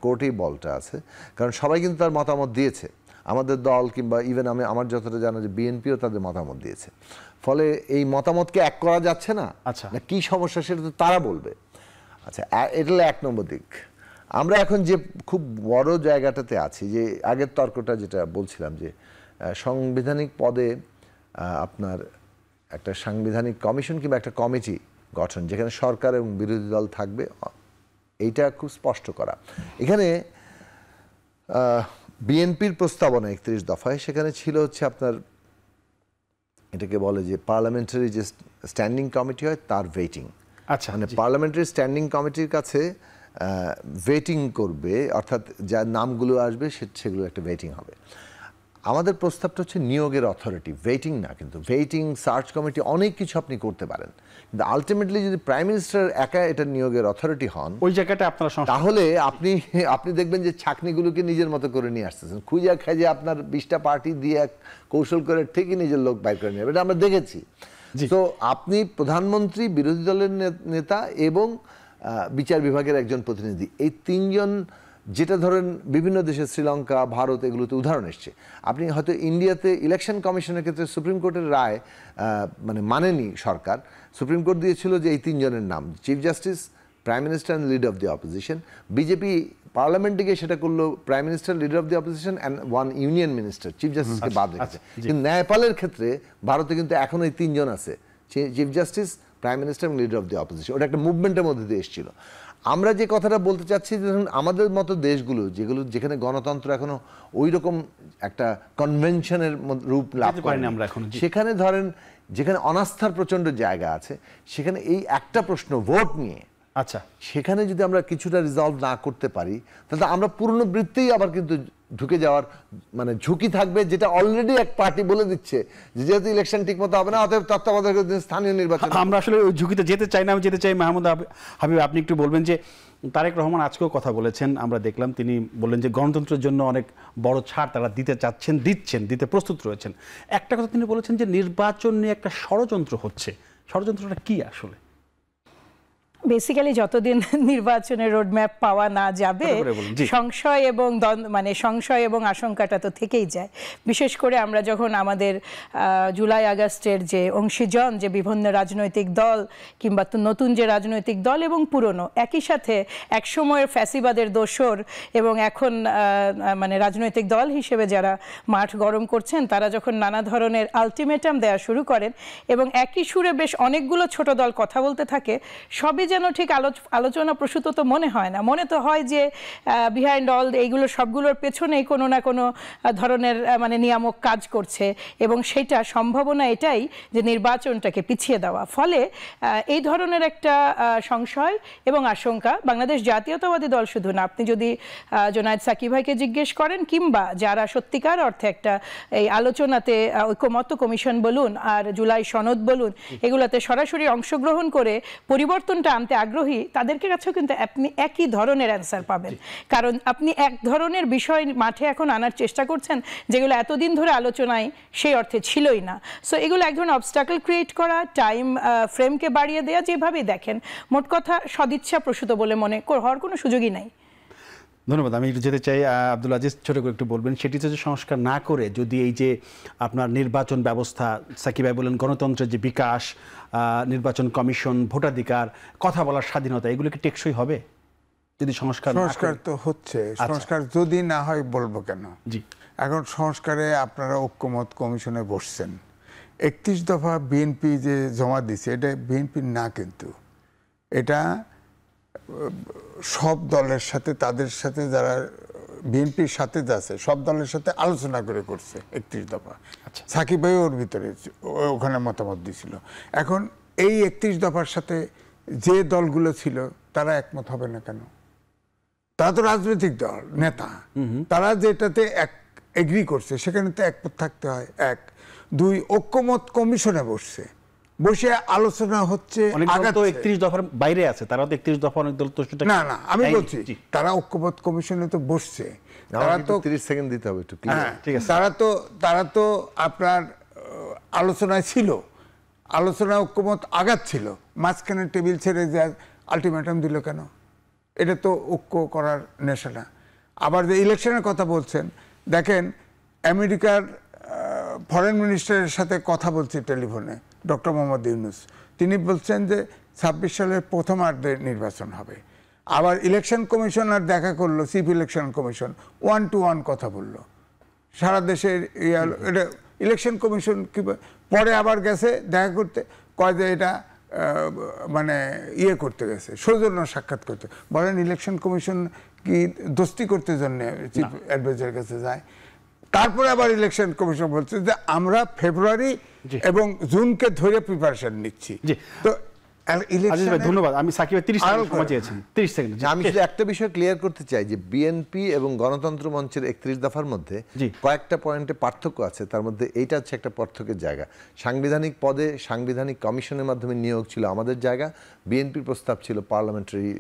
কোর্টেই বলটা আছে, কারণ সবাই কিন্তু তার মতামত দিয়েছে। আমাদের দল কিংবা ইভেন আমার যতটা জানা যে বিএনপিও তাদের মতামত দিয়েছে। ফলে এই মতামতকে এক করা যাচ্ছে না। আচ্ছা, না কি সমস্যা সেটা তো তারা বলবে। আচ্ছা, এটা 1 নম্বর দিক। আমরা এখন যে খুব বড় জায়গাটাতে আছি, যে আগের তর্কটা যেটা বলছিলাম যে সাংবিধানিক পদে আপনার একটা সাংবিধানিক কমিশন কিংবা একটা কমিটি গঠন যেখানে সরকার এবং বিরোধী দল থাকবে, এইটা খুব স্পষ্ট করা। এখানে বিএনপির প্রস্তাবনা 31 দফায় সেখানে ছিল হচ্ছে আপনার এটাকে বলে যে পার্লামেন্টারি যে স্ট্যান্ডিং কমিটি হয় তার ভেটিং। আচ্ছা, মানে পার্লামেন্টারি স্ট্যান্ডিং কমিটির কাছে ভেটিং করবে, অর্থাৎ যার নামগুলো আসবে সেগুলো একটা ভেটিং হবে। আমাদের প্রস্তাবটা হচ্ছে নিয়োগের অথরিটি, ভেটিং না। কিন্তু ভেটিং, সার্চ কমিটি, অনেক কিছু আপনি করতে পারেন, কিন্তু আলটিমেটলি যদি প্রাইম মিনিস্টার একা এটা নিয়োগের অথরিটি হন, ওই জায়গাটা আপনারা তাহলে আপনি দেখবেন যে ছাকনিগুলোকে নিজের মতো করে নিয়ে আসতেছেন, খুঁজে খাইজে আপনার 20টা পার্টি দিয়ে কৌশল করে ঠিকই নিজের লোক বাইর করে নেবে, এটা আমরা দেখেছি। তো আপনি প্রধানমন্ত্রী, বিরোধী দলের নেতা এবং বিচার বিভাগের একজন প্রতিনিধি, এই 3 জন, যেটা ধরেন বিভিন্ন দেশে শ্রীলঙ্কা, ভারত, এগুলোতে উদাহরণ এসছে। আপনি হয়তো ইন্ডিয়াতে ইলেকশন কমিশনের ক্ষেত্রে সুপ্রিম কোর্টের রায় মানেনি সরকার। সুপ্রিম কোর্ট দিয়েছিল যে এই 3 জনের নাম, chief justice, prime minister and leader of the opposition. BJP পার্লামেন্টে গিয়ে সেটা করলো prime minister, leader of the opposition and one union minister, chief জাস্টিসকে বাদ রেখেছে। কিন্তু ন্যায়পালের ক্ষেত্রে ভারতে কিন্তু এখনো এই 3 জন আছে, চিফ জাস্টিস, প্রাইম মিনিস্টার এবং লিডার অফ দি অপোজিশন। ওটা একটা মুভমেন্টের মধ্যে দিয়ে এসেছিল। আমরা যে কথাটা বলতে চাচ্ছি, ধরুন আমাদের মতো দেশগুলো যেখানে গণতন্ত্র এখনো ওই রকম একটা কনভেনশনের রূপ লাভ করেনি, সেখানে ধরেন যেখানে অনাস্থার প্রচন্ড জায়গা আছে, সেখানে এই একটা প্রশ্ন ভোট নিয়ে, আচ্ছা, সেখানে যদি আমরা কিছুটা রিজলভ না করতে পারি, তাহলে আমরা পুনরাবৃত্তেই আবার কিন্তু ঢুকে যাওয়ার মানে ঝুঁকি থাকবে, যেটা অলরেডি এক পার্টি বলে দিচ্ছে যে যেহেতু ইলেকশন ঠিক মতো হবে না, অতএব তত্ত্বাবধায়ক স্থানীয় নির্বাচন। আমরা আসলে ওই ঝুঁকিতে যেতে চাই না। আমি যেতে চাই মাহমুদ হাবিব, আপনি একটু বলবেন যে তারেক রহমান আজকেও কথা বলেছেন, আমরা দেখলাম তিনি বললেন যে গণতন্ত্রের জন্য অনেক বড় ছাড় তারা দিতে চাচ্ছেন, দিতে প্রস্তুত রয়েছেন। একটা কথা তিনি বলেছেন যে নির্বাচন নিয়ে একটা ষড়যন্ত্র হচ্ছে। ষড়যন্ত্রটা কি আসলে? বেসিক্যালি যতদিন নির্বাচনের রোডম্যাপ পাওয়া না যাবে, সংশয় এবং আশঙ্কাটা তো থেকেই যায়। বিশেষ করে আমরা যখন আমাদের জুলাই আগস্টের যে অংশীজন, যে বিভিন্ন রাজনৈতিক দল কিংবা নতুন যে রাজনৈতিক দল এবং পুরনো, একই সাথে একসময়ের ফ্যাসিবাদের দোসর এবং এখন রাজনৈতিক দল হিসেবে যারা মাঠ গরম করছেন, তারা যখন নানা ধরনের আলটিমেটাম দেওয়া শুরু করেন এবং একই সুরে বেশ অনেকগুলো ছোট দল কথা বলতে থাকে, সবই যেন ঠিক আলোচনা প্রসূত তো মনে হয় না। মনে তো হয় যে বিহাইন্ড অল এইগুলো সবগুলোর পেছনেই কোনো না কোনো ধরনের নিয়ামক কাজ করছে, এবং সেটা সম্ভাবনা এটাই যে নির্বাচনটাকে পিছিয়ে দেওয়া। ফলে এই ধরনের একটা সংশয় এবং আশঙ্কা বাংলাদেশ জাতীয়তাবাদী দল শুধু না, আপনি যদি জোনায়েদ সাকিব ভাইকে জিজ্ঞেস করেন কিংবা যারা সত্যিকার অর্থে একটা এই আলোচনাতে ঐকমত্য কমিশন বলুন আর জুলাই সনদ বলুন, এগুলোতে সরাসরি অংশগ্রহণ করে পরিবর্তনটা আনতে আগ্রহী, তাদেরকে কাছেও কিন্তু আপনি একই ধরনের অ্যান্সার পাবেন। কারণ আপনি এক ধরনের বিষয় মাঠে এখন আনার চেষ্টা করছেন যেগুলো এতদিন ধরে আলোচনায় সেই অর্থে ছিলই না। সো এগুলো এক ধরনের অবস্টাকল ক্রিয়েট করা, টাইম ফ্রেমকে বাড়িয়ে দেওয়া, যেভাবেই দেখেন, মোট কথা সদিচ্ছা প্রসূত বলে মনে হওয়ার কোনো সুযোগই নাই। ধন্যবাদ। আমি একটু যেতে চাই আব্দুল আজিজ, ছোট করে একটু বলবেন সেটি যে সংস্কার না করে যদি এই যে আপনার নির্বাচন ব্যবস্থা, সাকিব ভাই বলেন গণতন্ত্রের যে বিকাশ, নির্বাচন কমিশন, ভোটাধিকার, কথা বলার স্বাধীনতা, এগুলো কি টেকসই হবে যদি সংস্কার তো হচ্ছে? সংস্কার যদি না হয় বলবো কেন? জি, এখন সংস্কারে আপনারা ঐক্যমত কমিশনে বসছেন, 31 দফা বিএনপি যে জমা দিচ্ছে, এটা বিএনপির না, কিন্তু এটা সব দলের সাথে, তাদের সাথে যারা বিএনপির সাথে যাচ্ছে সব দলের সাথে আলোচনা করে করছে 31 দফা। সাকিব ভাই ওর ভিতরে ওখানে মতামত দিছিল। এখন এই 31 দফার সাথে যে দলগুলো ছিল তারা একমত হবে না কেন? তারা তো রাজনৈতিক দল, নেতা, তারা যেটাতে এগ্রি করছে সেখানে তো একমত থাকতে হয়। 1, 2, ঐক্যমত কমিশনে বসে আলোচনা হচ্ছে। 31 দফার বাইরে আছে, তারা তো 31 দফা অনেক দল তো না, আমি বলছি তারা ঐক্যমত কমিশনে তো বসছে। তারা তো 30 সেকেন্ড দিতে হবে একটু, ঠিক আছে। তারা তো আপনার আলোচনায় ছিল, আলোচনা ঐক্যমত আগাচ্ছিল, মাঝখানে টেবিল ছেড়ে যে আলটিমেটাম দিল কেন? এটা তো ঐক্য করার নেশা না। আবার যে ইলেকশনের কথা বলছেন, দেখেন আমেরিকার ফরেন মিনিস্টারের সাথে কথা বলছি টেলিফোনে, ডক্টর মোহাম্মদ ইউনুস, তিনি বলছেন যে 26 সালের প্রথমার্ধে নির্বাচন হবে। আবার ইলেকশন কমিশনার দেখা করলো, চিফ ইলেকশন কমিশন, 1-to-1 কথা বললো সারা দেশের। এটা ইলেকশন কমিশন কি পরে আবার গেছে দেখা করতে, কয় যে এটা করতে গেছে, সৌজন্য সাক্ষাৎ করতে। বলেন ইলেকশন কমিশন কি দোস্তি করতে জন্য চিফ অ্যাডভাইজারের কাছে যায়? তারপরে আবার ইলেকশন কমিশন বলছে যে আমরা ফেব্রুয়ারি এবং জুনকে ধরে প্রিপারেশন নিচ্ছি। তো ধন্যবাদ। আমি সাকিব 30 সেকেন্ড। আমি শুধু একটা বিষয় ক্লিয়ার করতে চাই যে বিএনপি এবং গণতন্ত্র মঞ্চের 31 দফার মধ্যে কয়েকটা পয়েন্টে পার্থক্য আছে। তার মধ্যে এইটা হচ্ছে একটা পার্থক্যের জায়গা। সাংবিধানিক পদে সাংবিধানিক কমিশনের মাধ্যমে নিয়োগ ছিল আমাদের জায়গা, বিএনপির প্রস্তাব ছিল পার্লামেন্টারি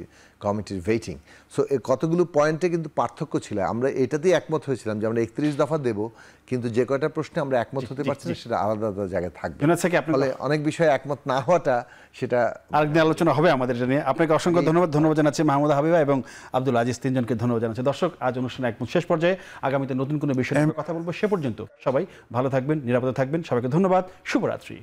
কমিটির ভেটিং। সো কতগুলো পয়েন্টে কিন্তু পার্থক্য ছিল। আমরা এটাতেই একমত হয়েছিলাম যে আমরা 31 দফা দেব, কিন্তু যে কয়টা প্রশ্নে আমরা একমত হতে পারছি না সেটা আলাদা আলাদা জায়গায় থাকবে। ফলে অনেক বিষয়ে একমত না হওয়াটা সেটা আরেকদিন আলোচনা হবে আমাদের জন্য। আপনাকে অসংখ্য ধন্যবাদ জানাচ্ছি মাহমুদ হাবিবা এবং আব্দুল আজিজ, তিনজনকে ধন্যবাদ জানাচ্ছি। দর্শক, আজ অনুষ্ঠানে একদম শেষ পর্যায়ে, আগামীতে নতুন কোনো বিষয় নিয়ে কথা বলবো। সে পর্যন্ত সবাই ভালো থাকবেন, নিরাপদে থাকবেন। সবাইকে ধন্যবাদ, শুভরাত্রি।